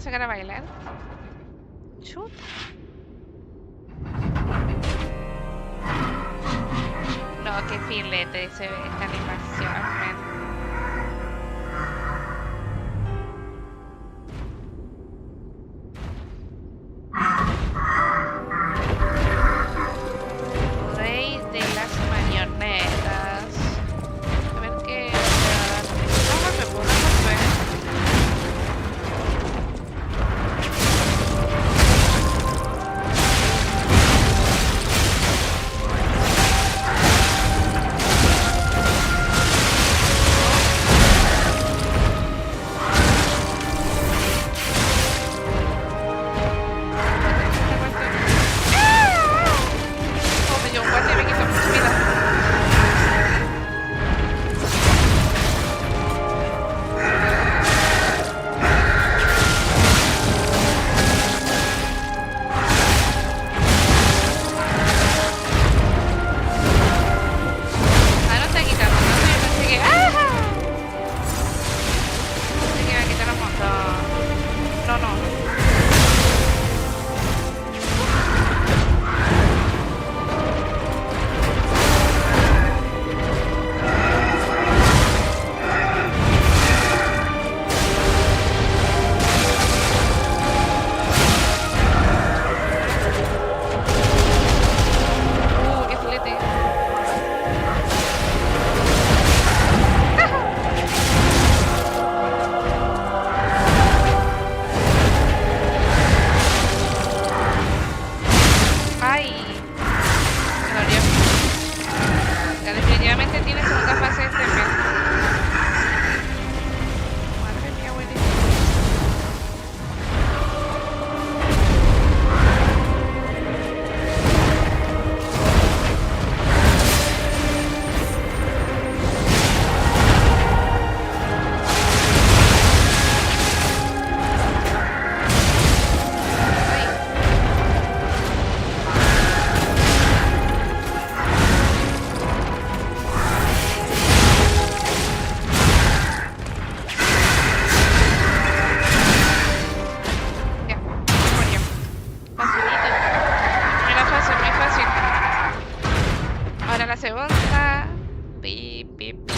Sacar a bailar. Chuta. No, qué filete se ve esta animación, man. Rey de las marionetas. A ver qué. ¿Cómo se pudo? segunda. Pi, pi, pi.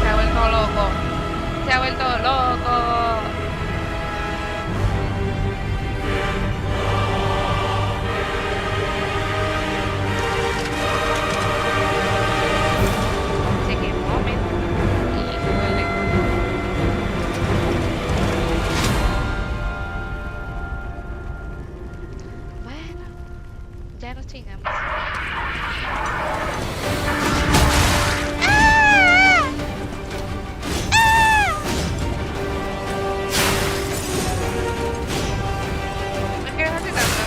Se ha vuelto loco. Se ha vuelto loco. Ya nos chingamos. ¿Por qué no hace tanto?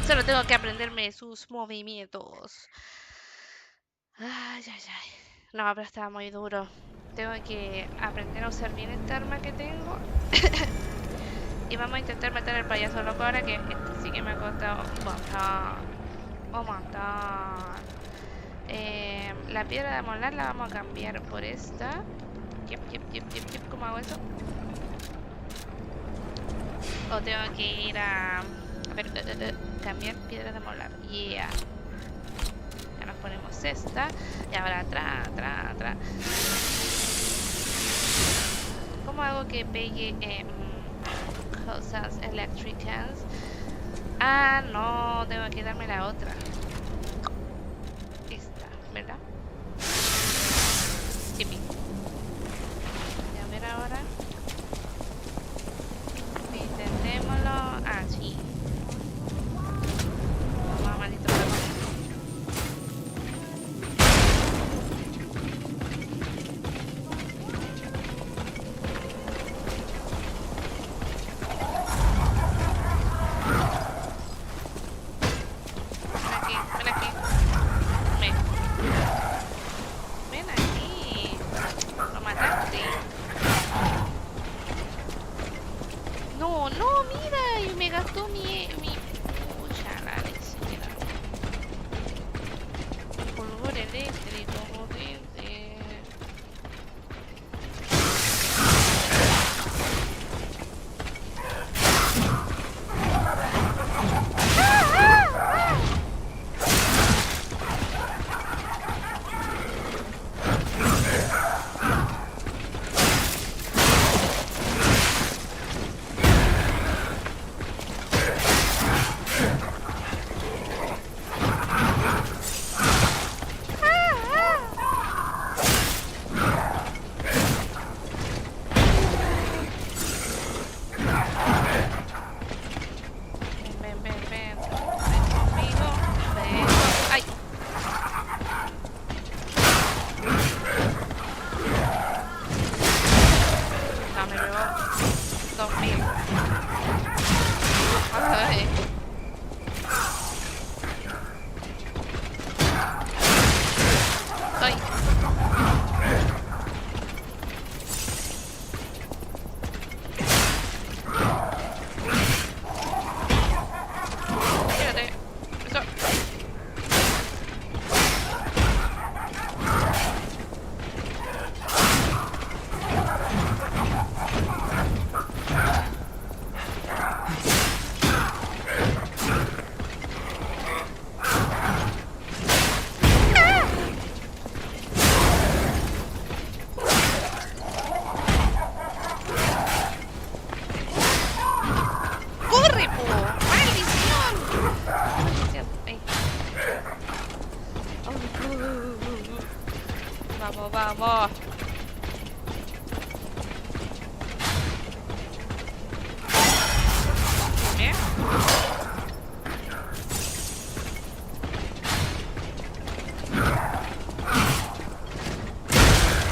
Solo tengo que aprenderme sus movimientos. Ay, ay, ay. No, pero está muy duro. Tengo que aprender a usar bien esta arma que tengo. Y vamos a intentar matar al payaso loco ahora, que este sí que me ha costado un montón. Un montón. La piedra de molar la vamos a cambiar por esta. ¿Cómo hago eso? O tengo que ir a ver, cambiar piedra de molar. Yeah. Ya nos ponemos esta. Y ahora atrás. ¿Cómo hago que pegue cosas eléctricas? Ah, no, tengo que darme la otra. Esta, ¿verdad? Sí. A ver ahora. Intentémoslo. Ah, sí. Vamos, maldito perro. Ven aquí. Lo mataste. No, mira, y me gastó mi pucha, la lechera. Polvor eléctrico, potente. Ven conmigo. Ven. Ay. No, me pegó 2000. Ay. Ay. Fíjate. Eso. ¡Corre, po! ¡Maldición! ¡Maldición! Ay. Vamos. Bien.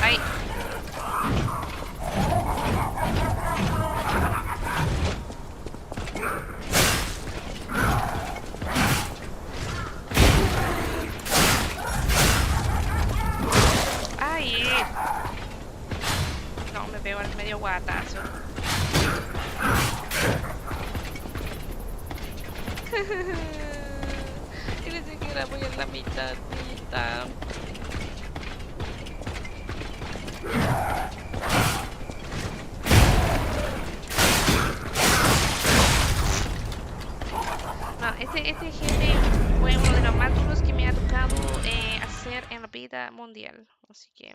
Ay. Ay. No, me pegó el medio guatazo. Y ni siquiera voy en la mitad. No, este jefe fue uno de los más duros que me ha tocado hacer en la vida mundial. Así que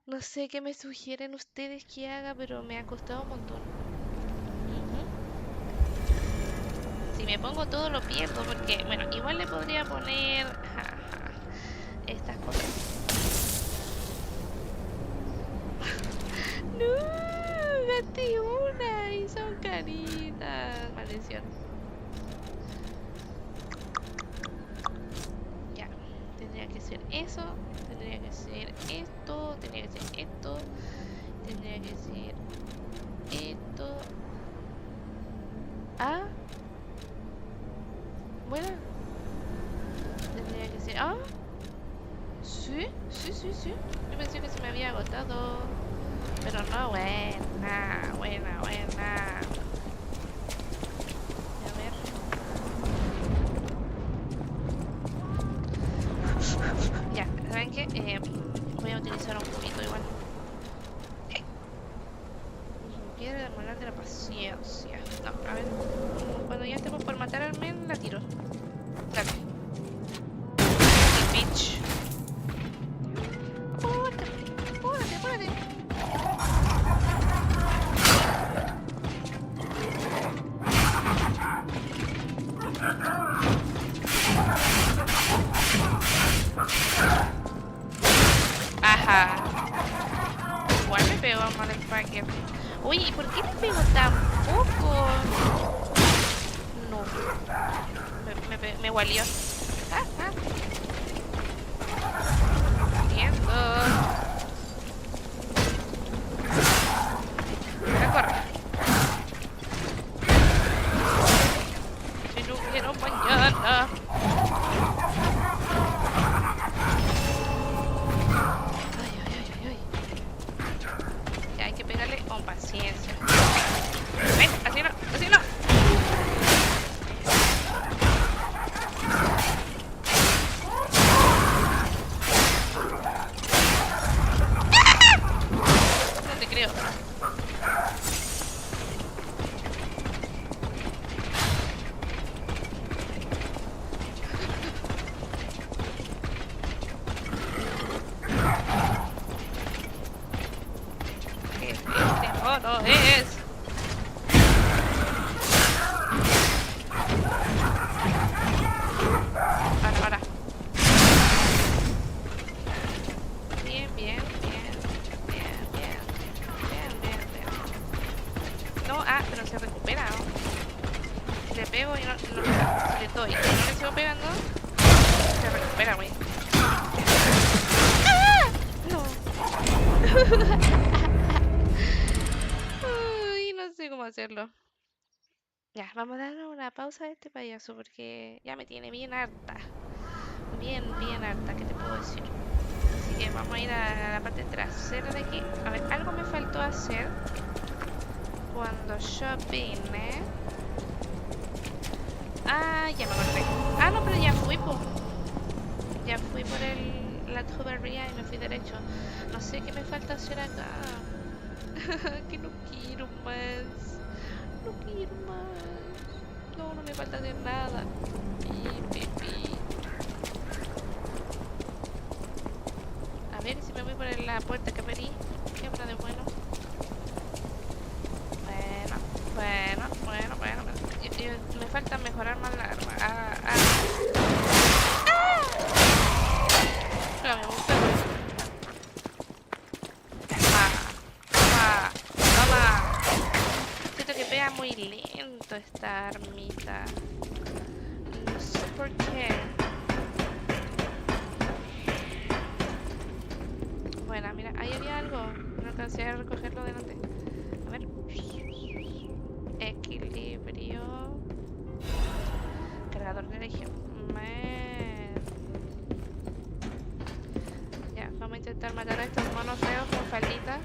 no sé qué me sugieren ustedes que haga, pero me ha costado un montón. Si me pongo todo lo pierdo porque, bueno, igual le podría poner estas cosas. No, gasté una y son caritas. Maldición. Ya, tendría que ser eso, tendría que ser esto, tendría que ser esto, tendría que ser esto. Ah, bueno, tendría que ser. Ah, sí. Yo pensé que se me había agotado, pero no, buena. A ver. ¿Saben qué? Voy a utilizar un poquito igual. Piedra de molar de la paciencia. No, a ver. Cuando ya estemos por matar al men, la tiro. Dale. Bitch. Apúrate, apúrate, apúrate. Ajá. Igual me pegó a motherfucker. Uy, ¿y por qué me pegó tan poco? No. Me walió. Entiendo. Ahora corre. Si no quiero mañana. Ya hay que pegarle con paciencia. ¡Ven! ¡Así no! ¡Así no! No te creo. Este mono es. Ahora. Bien. No, pero se recupera, ¿no? Le pego y no si le doy. Si no le sigo pegando, se recupera, güey. ¡Ah! No. Uy, no sé cómo hacerlo. Ya, vamos a darle una pausa a este payaso porque ya me tiene bien harta. Bien harta, ¿qué te puedo decir? Así que vamos a ir a la parte trasera de aquí. A ver, algo me faltó hacer cuando yo vine. Ah, ya me acordé. Ah, no, pero ya fui, po. Ya fui por la tubería y me fui derecho. No sé qué me falta hacer acá. Que no quiero más. No quiero más. No me falta hacer nada. A ver si me voy por la puerta que abrí. ¿Qué habrá de bueno? Bueno. Me falta mejorar más la arma. Pero me gusta. Toma. Siento que pega muy lento esta armita. No sé por qué. Bueno, mira, ahí había algo. No alcancé a recogerlo delante. A ver. Equilibrio. Cargador de legión. Ya, vamos a intentar matar a estos monos feos con faldita.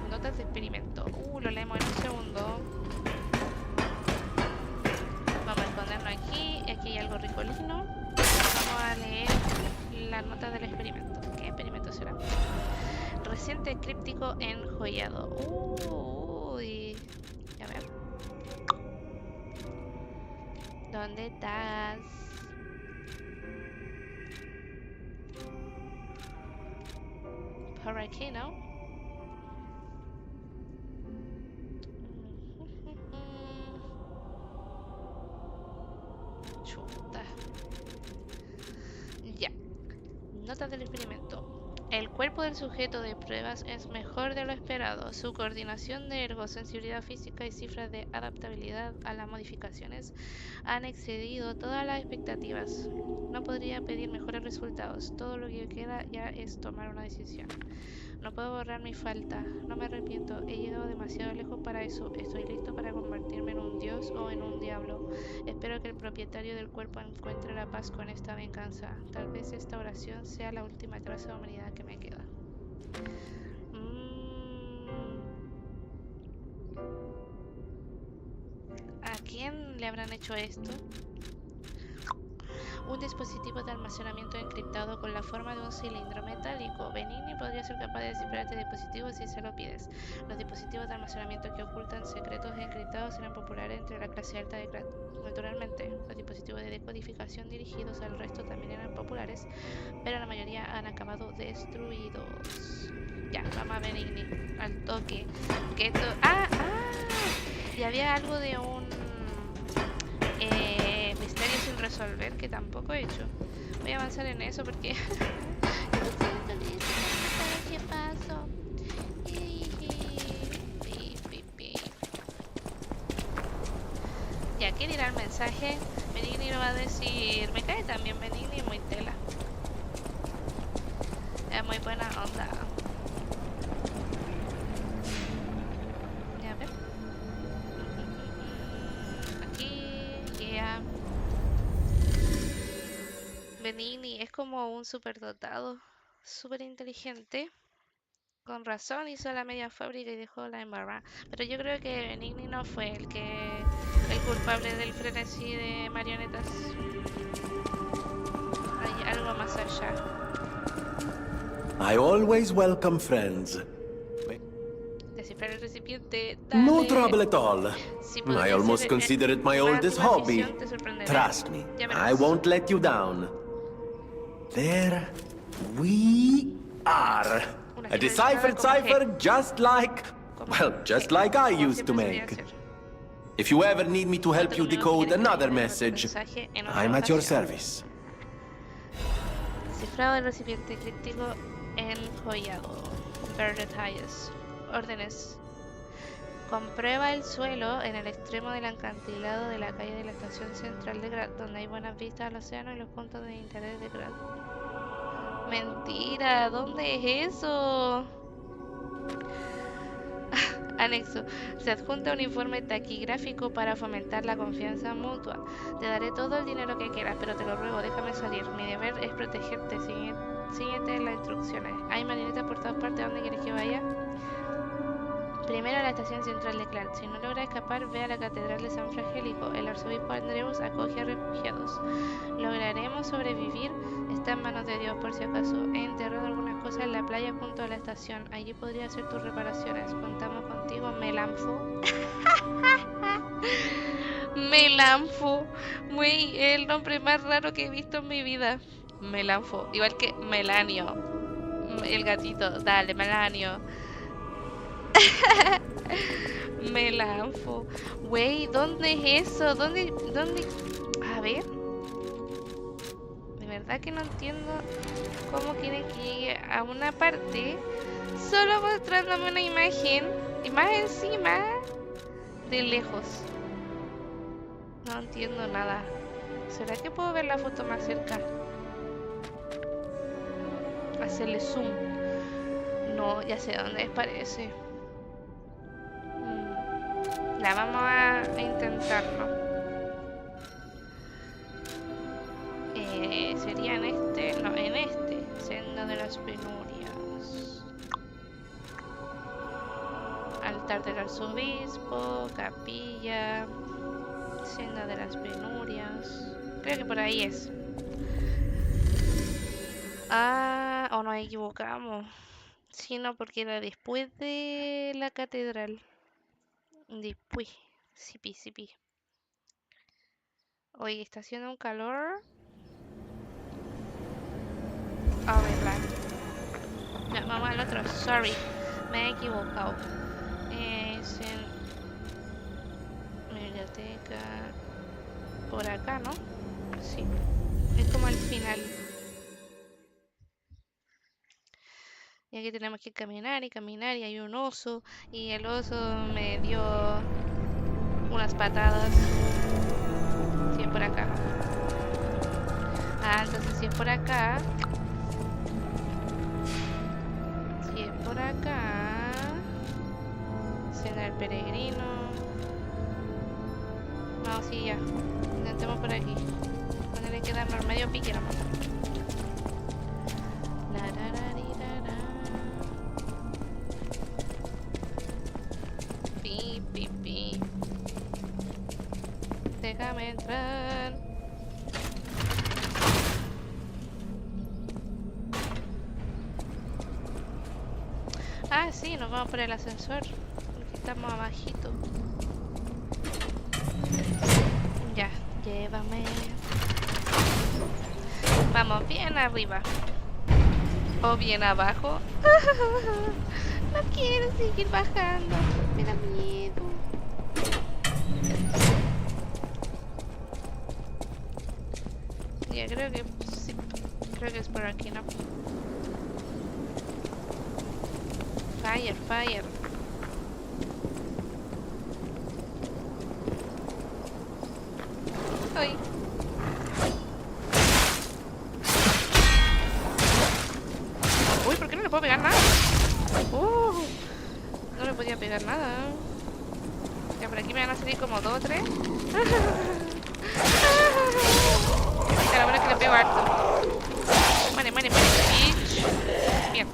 Notas de experimento. Lo leemos en un segundo. Vamos a escondernos aquí. Aquí hay algo ricolino. Vamos a leer las notas del experimento. ¿Qué experimento será? Reciente críptico enjollado. Uy. A ver. ¿Dónde estás? Por aquí, ¿no? Chuta. Ya. Notas del experimento. El cuerpo del sujeto de pruebas es mejor de lo esperado. Su coordinación de ergosensibilidad física y cifras de adaptabilidad a las modificaciones han excedido todas las expectativas. No podría pedir mejores resultados. Todo lo que queda ya es tomar una decisión. No puedo borrar mi falta. No me arrepiento. He llegado demasiado lejos para eso. Estoy listo para convertirme en un dios o en un diablo. Espero que el propietario del cuerpo encuentre la paz con esta venganza. Tal vez esta oración sea la última traza de humanidad que me queda. ¿A quién le habrán hecho esto? Un dispositivo de almacenamiento encriptado con la forma de un cilindro metálico. Benigni podría ser capaz de descifrar este dispositivo si se lo pides. Los dispositivos de almacenamiento que ocultan secretos encriptados serán populares entre la clase alta de Krat. Naturalmente, los dispositivos de decodificación dirigidos al resto también eran populares, pero la mayoría han acabado destruidos. Ya, vamos a Benigni, al toque. Que esto... Y había algo de un misterio sin resolver que tampoco he hecho. Voy a avanzar en eso porque... ¿Qué pasó? Ya, ¿qué dirá el mensaje? Benigni lo va a decir... Me cae también Benigni, muy tela. Es muy buena onda. Ya, a ver. Aquí, yeah. Benigni es como un superdotado, súper inteligente. Con razón hizo la media fábrica y dejó la embarrada. Pero yo creo que Benigni no fue el culpable del frenesí de marionetas. Hay algo más allá. I always welcome friends. Descifrar el recipiente. No Dale. trouble at all. Si I podría almost ser consider it my una oldest nueva hobby. misión, te sorprenderá. Trust me, Ya I verás. won't let you down. There we are. Una A que deciphered pensaba como cipher just like, well, just like I Como used to siempre solía make. hacer. If you ever need me to help you Todo el mundo decode quiere que another le dé message, mensaje en otra I'm at your ocasión. service. Descifrado del recipiente críptico enjollado. Verdetalles. Órdenes. Comprueba el suelo en el extremo del acantilado de la calle de la estación central de Krat, donde hay buenas vistas al océano y los puntos de interés de Krat. Mentira, ¿dónde es eso? Anexo. Se adjunta un informe taquigráfico para fomentar la confianza mutua. Te daré todo el dinero que quieras, pero te lo ruego, déjame salir. Mi deber es protegerte. Síguete las instrucciones. Hay marionetas por todas partes. ¿Dónde quieres que vaya? Primero a la estación central de Krat. Si no logras escapar, ve a la catedral de San Frangélico. El arzobispo Andreus acoge a refugiados. ¿Lograremos sobrevivir? Está en manos de Dios, por si acaso. He enterrado algunas cosas en la playa junto a la estación. Allí podría hacer tus reparaciones. Contamos contigo, Melanfo. Melanfo. Muy, el nombre más raro que he visto en mi vida. Melanfo. Igual que Melanio. El gatito. Dale, Melanio. Melanfo. Wey, ¿dónde es eso? ¿Dónde? A ver. De verdad que no entiendo cómo quieren que llegue a una parte solo mostrándome una imagen y más encima de lejos. No entiendo nada. ¿Será que puedo ver la foto más cerca? Hacerle zoom. No, ya sé dónde es, parece. La vamos a intentarlo. Sería en este. No, en este. Senda de las penurias. Altar del arzobispo. Capilla. Senda de las penurias. Creo que por ahí es. Ah, o nos equivocamos. Sí, no, porque era después de la catedral. Después. Sipi. Hoy está haciendo un calor. A verla. No, vamos al otro. Sorry. Me he equivocado. Es en biblioteca. Por acá, ¿no? Sí. Es como al final. Y aquí tenemos que caminar y caminar y hay un oso. Y el oso me dio unas patadas. Si es por acá. Ah, entonces si es por acá. Si es por acá. Cena del peregrino. No, sí, ya. Intentemos por aquí. Ponerle que darnos medio pique nomás. Déjame entrar. sí, nos vamos por el ascensor. Porque estamos abajito. Ya, llévame. Vamos bien arriba. O bien abajo. No quiero seguir bajando. Me da miedo. Ya, creo que sí. Creo que es por aquí, ¿no? Fire, fire. Ay. Uy, ¿por qué no le puedo pegar nada? No le podía pegar nada. Ya, por aquí me van a salir como 2 o 3. Ya, la verdad es que le pego harto. Muere, muere, muere, bitch. Bien.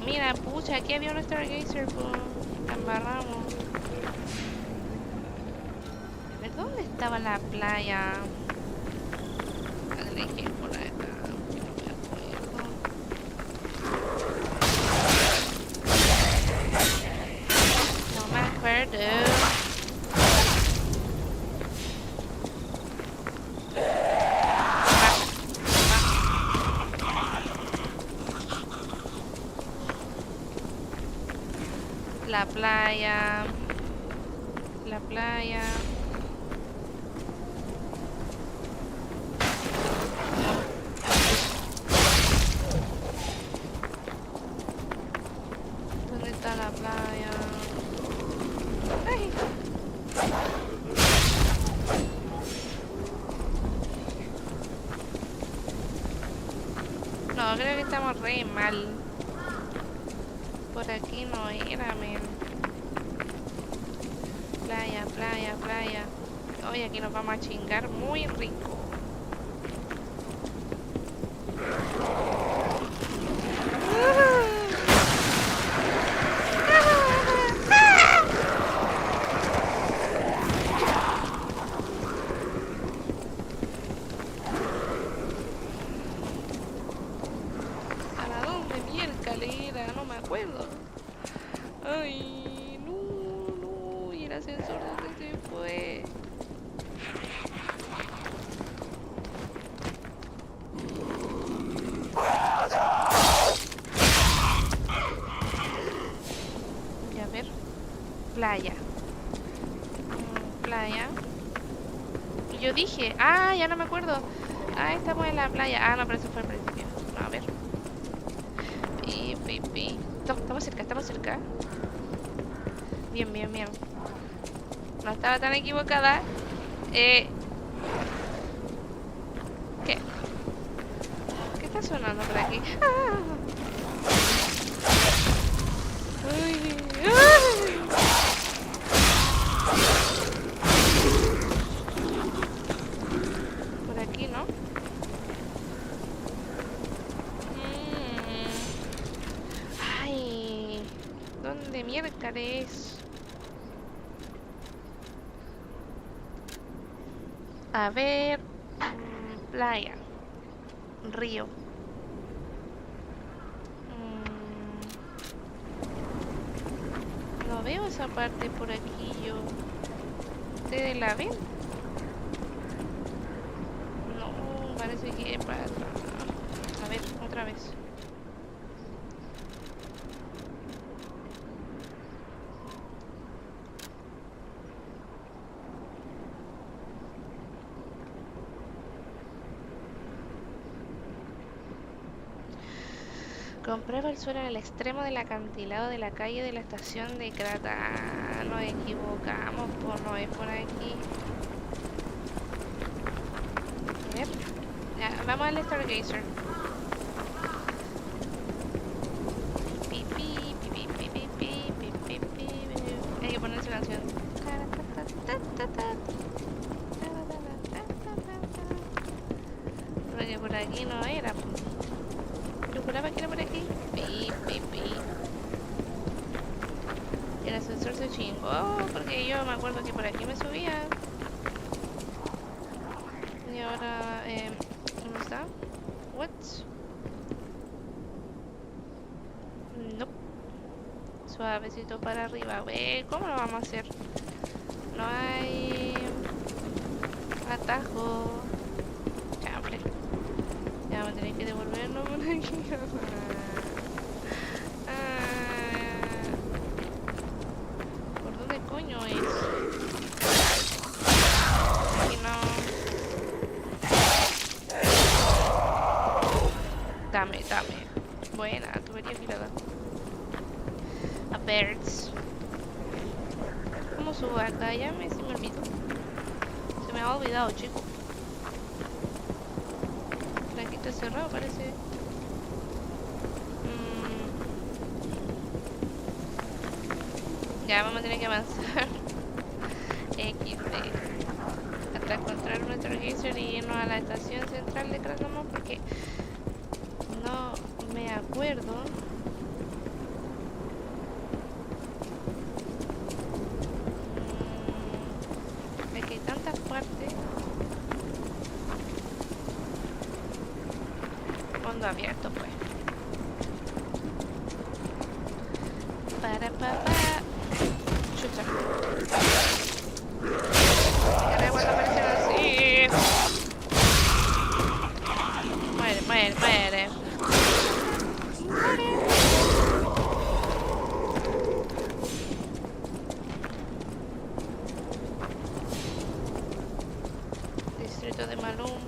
Mira, pucha, aquí había un Stargazer, pues. La embarramos. A ver, ¿dónde estaba la playa? Tendré que ir por acá. No me acuerdo. La playa. La playa. ¿Dónde está la playa? ¡Ay! No, creo que estamos re mal. Por aquí no era, men. Playa, playa, playa. Hoy aquí nos vamos a chingar muy rico. ¿Para dónde miércoles era? No me acuerdo. Ay, no, no. ¿Y el ascensor dónde se fue? Ya, a ver. Playa. Playa. Y yo dije, ah, ya no me acuerdo. Ah, estamos en la playa. Ah, no, pero eso fue al principio. No, a ver. Estamos cerca, estamos cerca. Bien, bien, bien. No estaba tan equivocada. ¿Qué? ¿Qué está sonando por aquí? ¡Ah! ¡Ay! ¡Ay! Por aquí, ¿no? Ay, ¿dónde miércoles? A ver, playa, río. No veo esa parte por aquí yo. ¿Ustedes la ven? No, parece que es para atrás. A ver, otra vez. Comprueba el suelo en el extremo del acantilado de la calle de la estación de Krata. Ah, nos equivocamos, pues no es por aquí. A ver. Ya, vamos al Stargazer. Pi, pi, pi, pi, pi, pi, pi, pi, pi, pi. Hay que ponerse canción. Porque por aquí no era. Yo juraba que era por aquí. Pi, pi, pi. El ascensor se chingó porque yo me acuerdo que por aquí me subía. Y ahora, ¿dónde está? What? Nope. Suavecito para arriba. Wey, ¿cómo lo vamos a hacer? No hay atajo. Chample. Ya vamos a tener que devolvernos por aquí. ¿Por dónde coño es? Aquí no. Dame. Buena, tubería afilada. A birds. ¿Cómo subo acá? Ya se me olvidó. Se me ha olvidado, chico. Aquí está cerrado, parece. Ya vamos a tener que avanzar. XD. Hasta encontrar nuestro geyser y irnos a la estación central de Krasnomon porque no me acuerdo. Es que hay tantas partes. Mundo abierto, pues. Para papá. Chucha. Ahora cuando aparecen así. Muere. Distrito de Malum.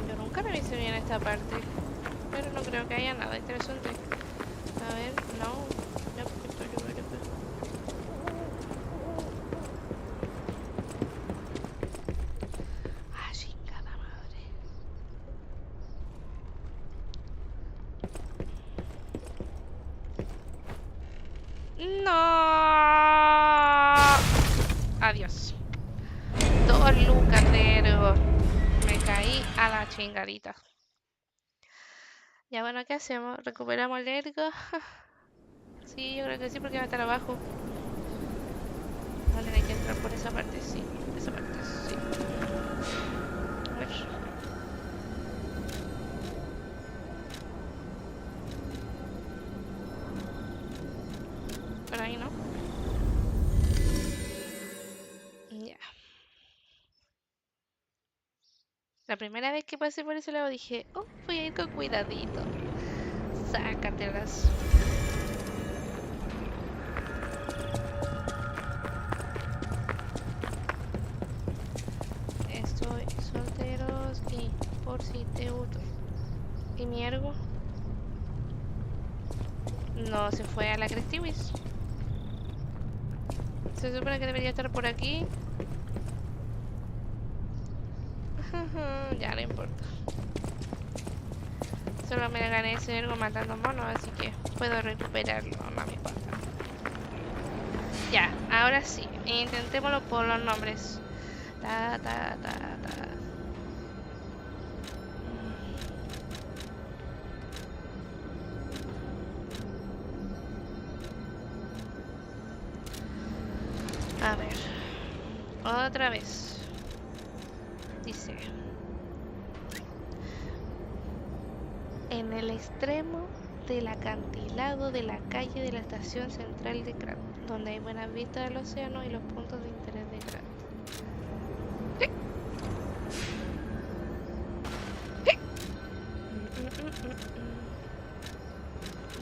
Yo nunca revisé bien esta parte, pero no creo que haya nada interesante. A ver, no. Ah, chingada madre. No. Adiós. 2 lucas de ergo. Me caí a la chingadita. Ya bueno, ¿qué hacemos? ¿Recuperamos el ergo? Sí, yo creo que sí, porque va a estar abajo. Vale, hay que entrar por esa parte, sí. Esa parte, sí. A ver. Por ahí, ¿no? Ya. La primera vez que pasé por ese lado dije, oh, voy a ir con cuidadito. Sácatelas. Estoy solteros y por si te uto. ¿Y mi ergo? No se fue a la Crestiwis. Se supone que debería estar por aquí. Ya no importa. Solo me gané ese ergo matando monos, así que puedo recuperarlo, no me importa. Ya, ahora sí. Intentémoslo por los nombres. Ta. A ver. Otra vez. Dice. En el extremo del acantilado de la calle de la estación central de Krat, donde hay buena vista del océano y los puntos de interés de Krat.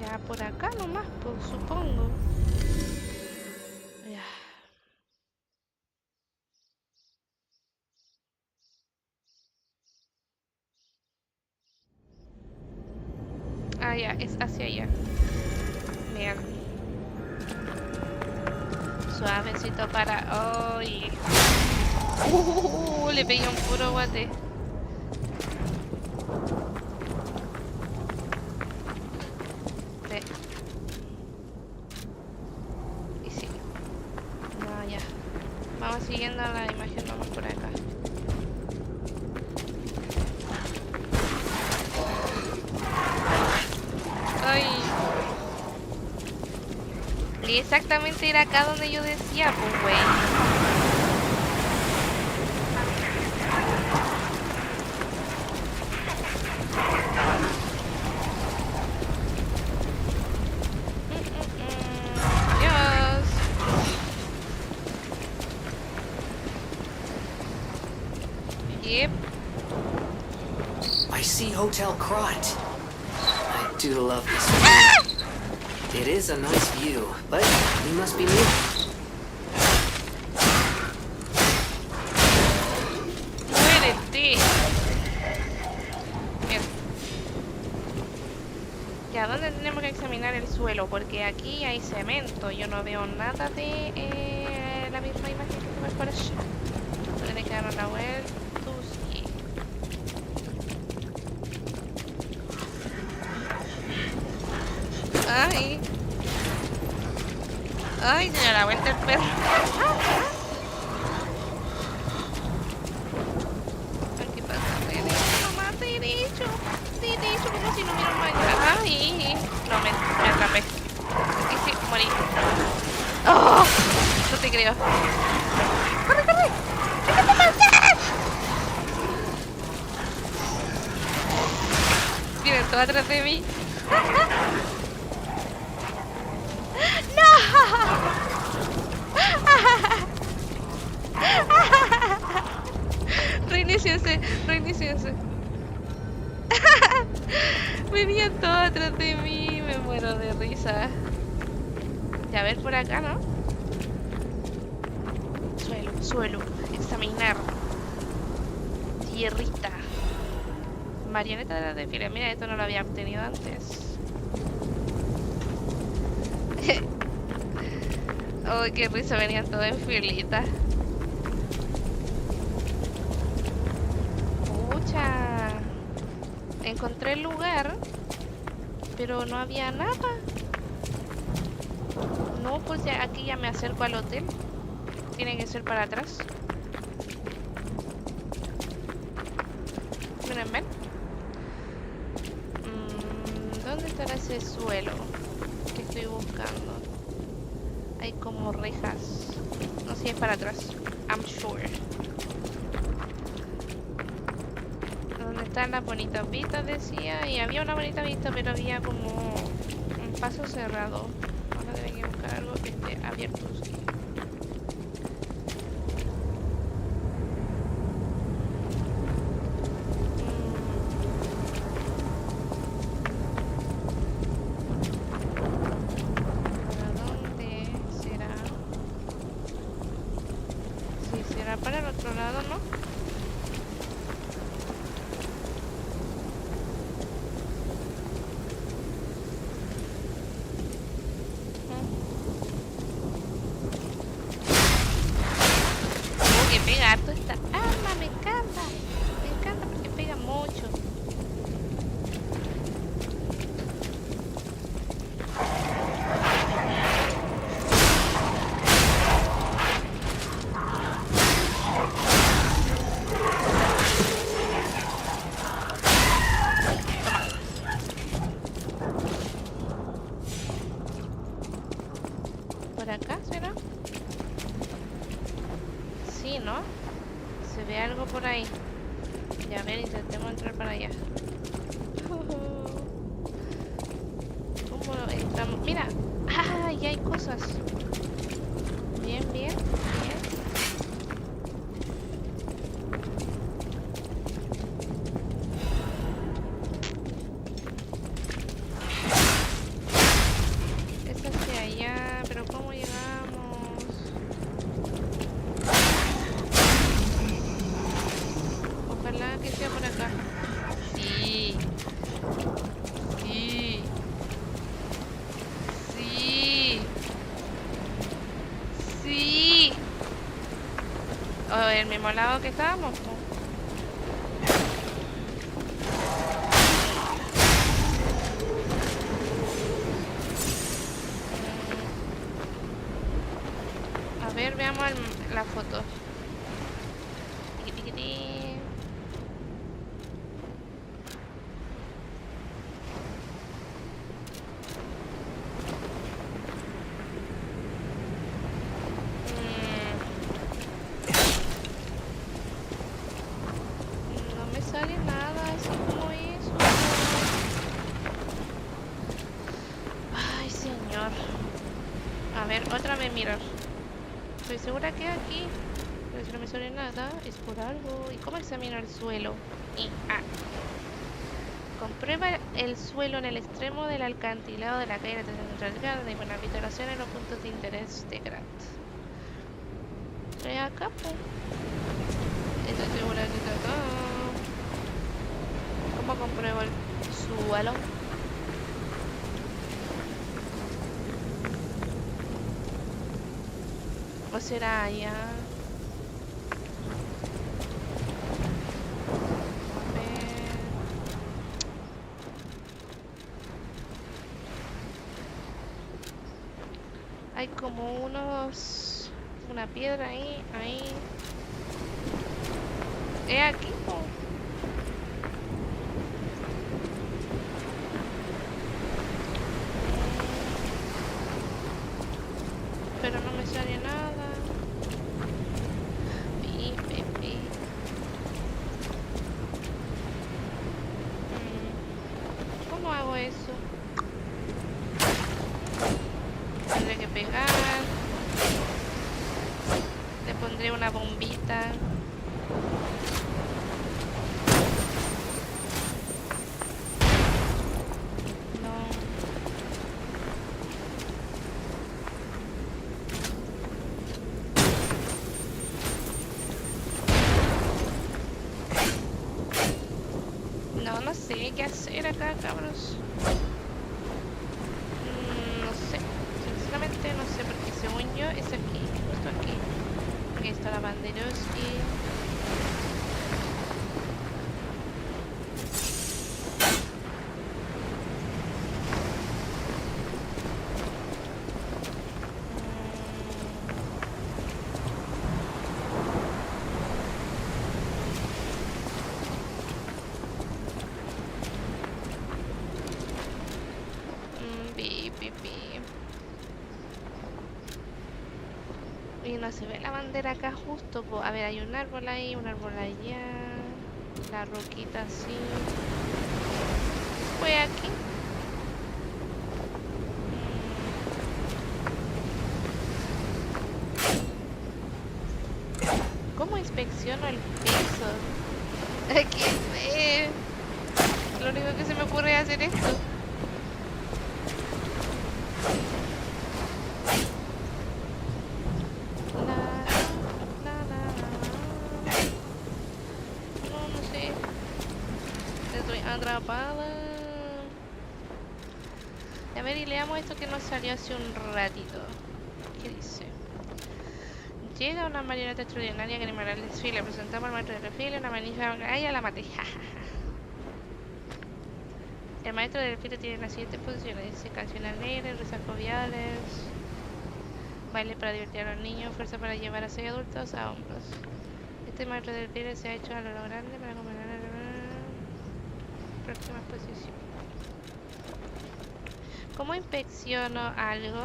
Ya por acá nomás, pues, supongo. Ya. Ah, ya, es hacia allá. Mierda. Suavecito para... ¡Ay! Le pegué un puro guate. Y sí. No, ya. Vamos siguiendo la imagen, vamos por acá. Ay. exactamente era acá donde yo decía, pues, güey. Adiós. Yep. I see Hotel Krat. I do love this view. It is a nice view, but you must be new. Muérete. Bien. Ya, ¿dónde tenemos que examinar el suelo? Porque aquí hay cemento. Yo no veo nada de la misma imagen que tenemos por allá. Tiene que dar la vuelta. Sí. Ay. Ay, se dio la vuelta el perro. ¿Qué pasa? Derecho, más derecho. Derecho, como si no hubiera mañana. Ay. No, me atrapé. Aquí sí, morí. ¡Oh! No te creo. ¡Corre, corre! ¿Qué te pasa? Vienen todos atrás de mí. Reiníciense. Venían todos atrás de mí, me muero de risa. Ya, a ver por acá, ¿no? Suelo, examinar. Tierrita. Marioneta de la desfile. Mira, esto no lo había obtenido antes. Oh, qué risa, venían todos en filita. Pucha. Encontré el lugar, pero no había nada. No, pues ya, aquí ya me acerco al hotel. Tiene que ser para atrás. Miren, ven. ¿Dónde estará ese suelo que estoy buscando? Hay como rejas. No sé si es para atrás. I'm sure. ¿Dónde están las bonitas vistas? Decía. Y había una bonita vista, pero había como un paso cerrado. Ahora deben que buscar algo que esté abierto. Sí. Para el otro lado, ¿no? Que pega harto esta arma, me encanta porque pega mucho. ¿Por acá será? Sí, ¿no? Se ve algo por ahí. Ya, a ver, intentemos entrar para allá. ¿Cómo estamos? Mira. ¡Ah! Ya hay cosas. Bien. Es hacia allá, pero ¿cómo llegamos? Ojalá que sea por acá. Sí. O el mismo lado que estábamos. A ver, veamos la foto. mirar. Estoy segura que aquí, pero si no me sale nada, es por algo. ¿Y cómo examino el suelo? Comprueba el suelo en el extremo del acantilado de la calle de Central Garden y buena habitación en los puntos de interés de Grant. ¿Es acá, pues? Estoy segura que está acá. ¿Cómo compruebo el suelo? ¿O será allá? A ver. Hay como una piedra ahí. ¿Es aquí? ¿O? Pero no me sale nada. ¿Cómo hago eso? Tendré que pegar. Le pondré una bombita. No sé qué hacer acá, cabros. No sé. Sinceramente no sé, porque según yo es aquí, justo aquí. Aquí está la Banderoski. Y no se ve la bandera acá justo, po. A ver, hay un árbol ahí, un árbol allá. La roquita así. Fue aquí. ¿Cómo inspecciono el piso? ¿Qué sé? Lo único que se me ocurre es hacer esto. No sé. Estoy atrapada. A ver, y leamos esto que nos salió hace un ratito. ¿Qué dice? Llega una marioneta extraordinaria que animará el desfile. Presentamos al maestro del desfile, una manija. ¡Ay, ya la maté! El maestro del desfile tiene las siguientes posiciones: dice canciones alegres, risas joviales, baile para divertir a los niños, fuerza para llevar a 6 adultos a hombros. Este maestro del desfile se ha hecho a lo grande para acompañar a la próxima exposición. ¿Cómo inspecciono algo?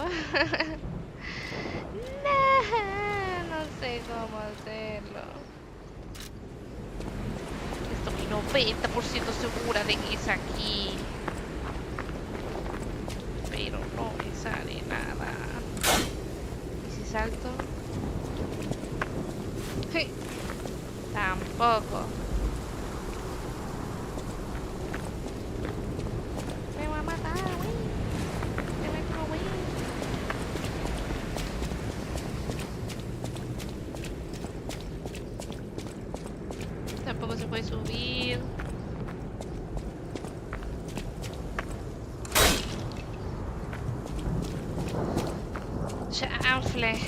No sé cómo hacerlo. Estoy 90% segura de que es aquí. Pero no me sale nada. ¿Y si salto? Sí. Tampoco. Me va a matar, güey. Me meto, güey. Tampoco se puede subir. Chanfle.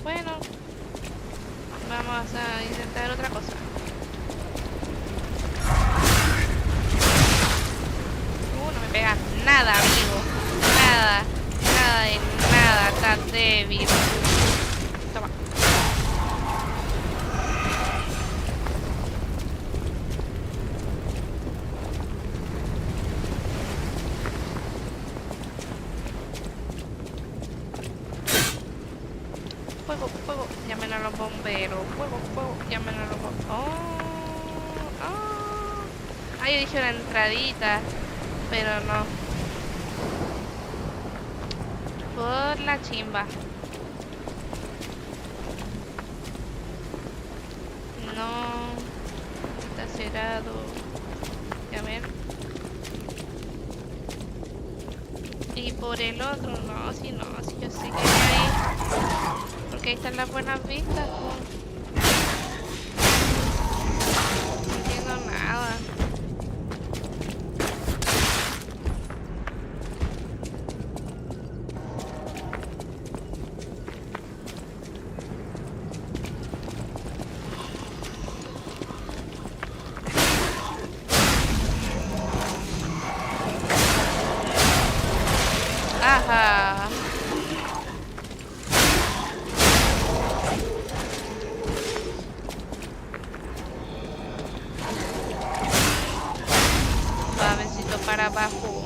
Bueno, vamos a intentar otra cosa. No me pega nada, amigo. Nada. Nada de nada. Tan débil. Toma. Fuego, fuego, llamen a los bomberos. Fuego, fuego, llamen a los bomberos. Ah, yo dije una entradita, pero no. por la chimba. No, está cerrado. A ver. Y por el otro, no, si yo sé que hay ahí. Porque ahí están las buenas vistas. No entiendo nada. Ajá. Suavecito para abajo.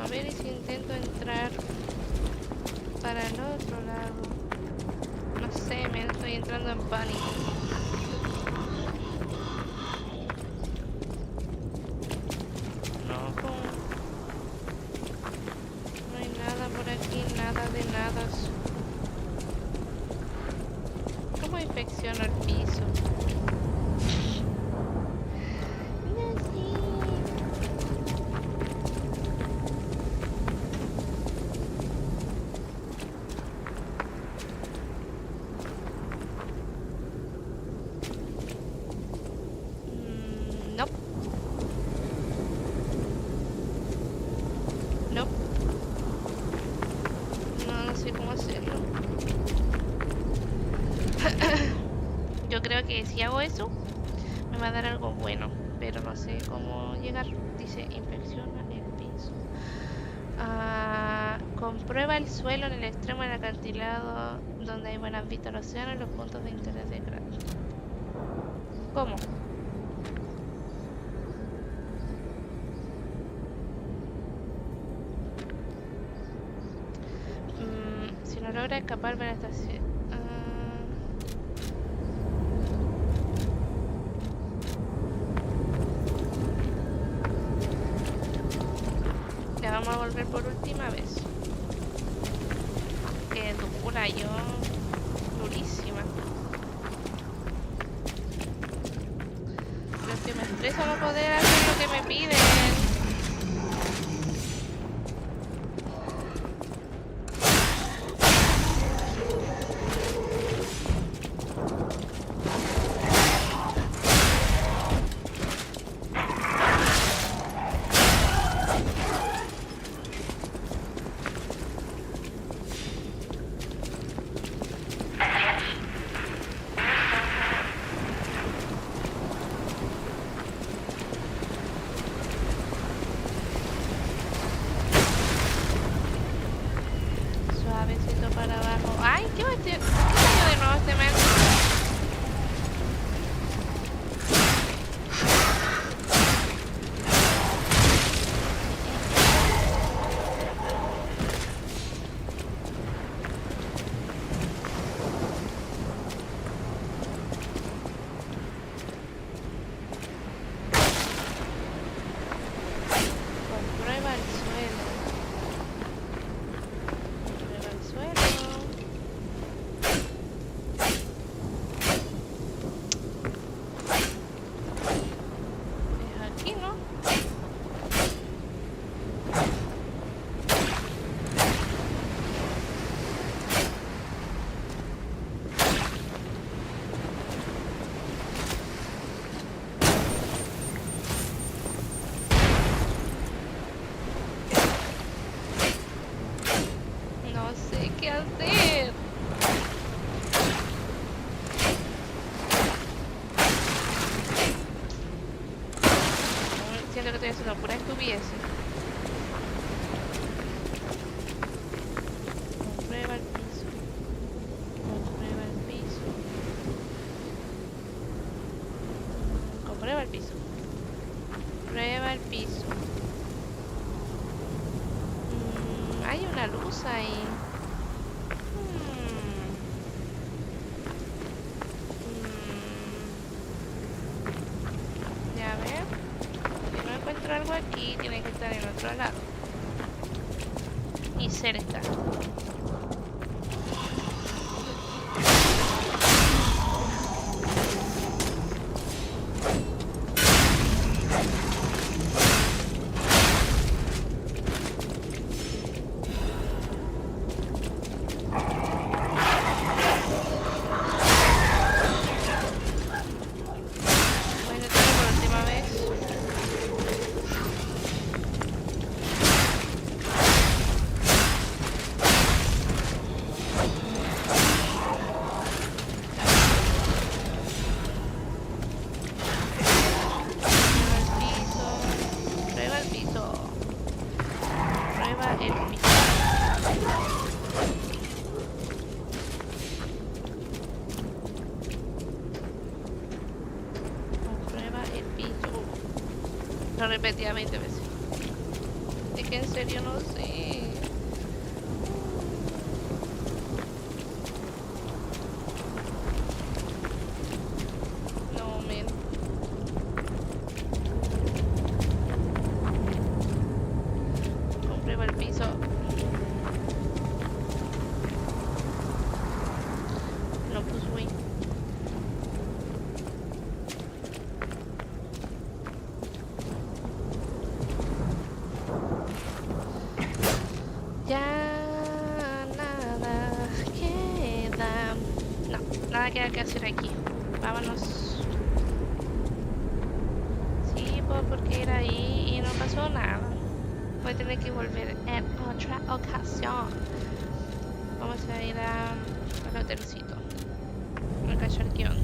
A ver y si intento entrar para el otro lado. No sé, me estoy entrando en pánico. ¿Cómo infecciono el piso? No sé. Nope. Nope. No sé cómo hacerlo. Yo creo que si hago eso me va a dar algo bueno, pero no sé cómo llegar. Dice inspecciona el piso. Comprueba el suelo en el extremo del acantilado donde hay buenas vistas al océano y los puntos de interés de grado. ¿Cómo? Si no logra escapar de la estación. Vamos a volver por última vez. Que dura yo. Durísima. Pero que me estresa no poder hacer lo que me piden. Para abajo. Ay, ¿qué va a hacer? ¿Qué salió de nuevo este men? Comprueba el suelo. No sé qué hacer. Siento que estoy haciendo pura estupidez. Comprueba el piso. Comprueba el piso. Comprueba el piso. Prueba el piso. Hay una luz ahí. Ya ver. Si no encuentro algo aquí, tiene que estar en otro lado. y cerca. Lo repetía 20 veces. Es que en serio no sé. No, men. Comprueba el piso. No, pues güey. Ya nada queda. No, nada queda que hacer aquí. Vámonos. Sí, porque ir ahí y no pasó nada. Voy a tener que volver en otra ocasión. Vamos a ir al hotelcito. A cachar qué onda.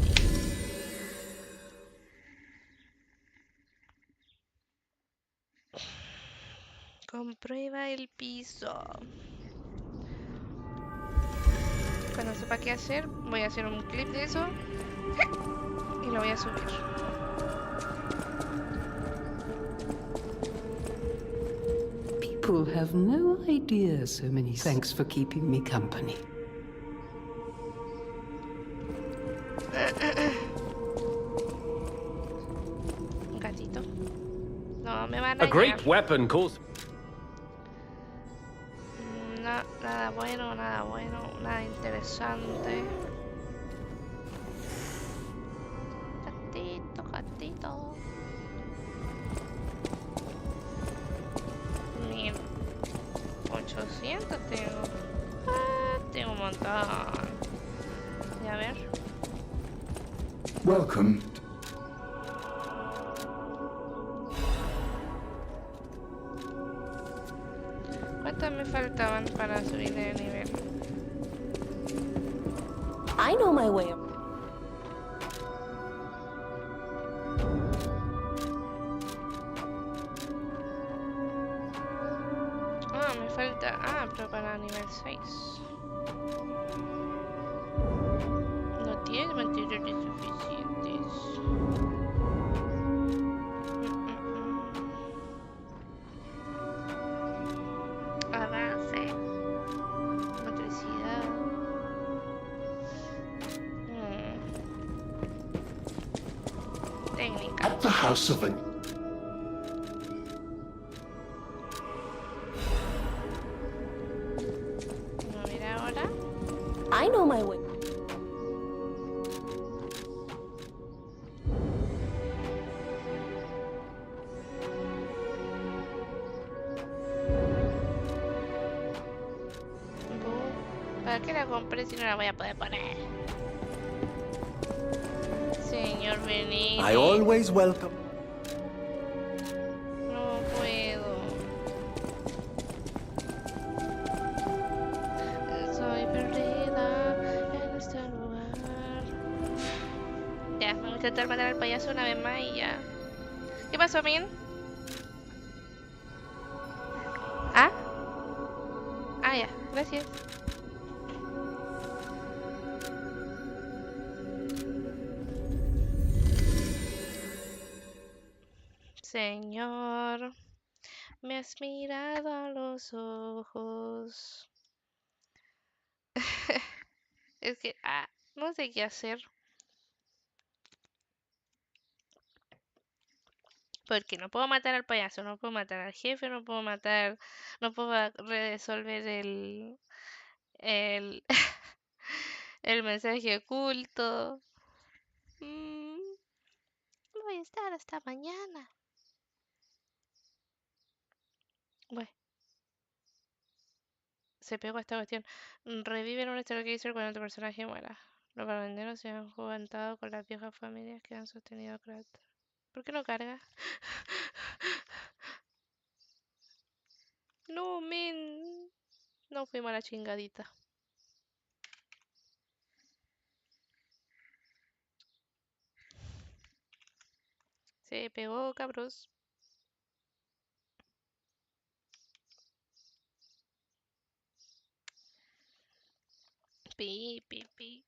Comprueba el piso. Cuando sepa qué hacer, voy a hacer un clip de eso y lo voy a subir. People have no idea so many. Thanks for keeping me company. Un gatito. No me van a A great hallar. weapon calls. No, nada bueno, nada interesante. Gatito, gatito. 1800 tengo. Ah, tengo un montón. Y a ver. Welcome. ¿Cuántas me faltaban para subir de nivel? I know my way around. Ah, me falta. Ah, pero para nivel 6. No tienes materiales suficientes. Avance. Motricidad. Técnica. At the house of an... A ver ahora. I know my way. ¿Para qué la compré si no la voy a poder poner? Señor Benini. I always welcome. No puedo. Soy perdida en este lugar. Ya, vamos a intentar matar al payaso una vez más y ya. ¿Qué pasó, Min? ¿Ah? Ah, ya, gracias. Señor, me has mirado a los ojos. Es que, no sé qué hacer. Porque no puedo matar al payaso, no puedo matar al jefe, no puedo matar, no puedo resolver el, el mensaje oculto. Voy a estar hasta mañana. Bueno, se pegó esta cuestión. Reviven un Stargazer cuando tu personaje muera. Los barrenderos se han jugado con las viejas familias que han sostenido Crater. ¿Por qué no carga? No, men. No fuimos a la chingadita. Se pegó, cabros. Pi, pi, pi.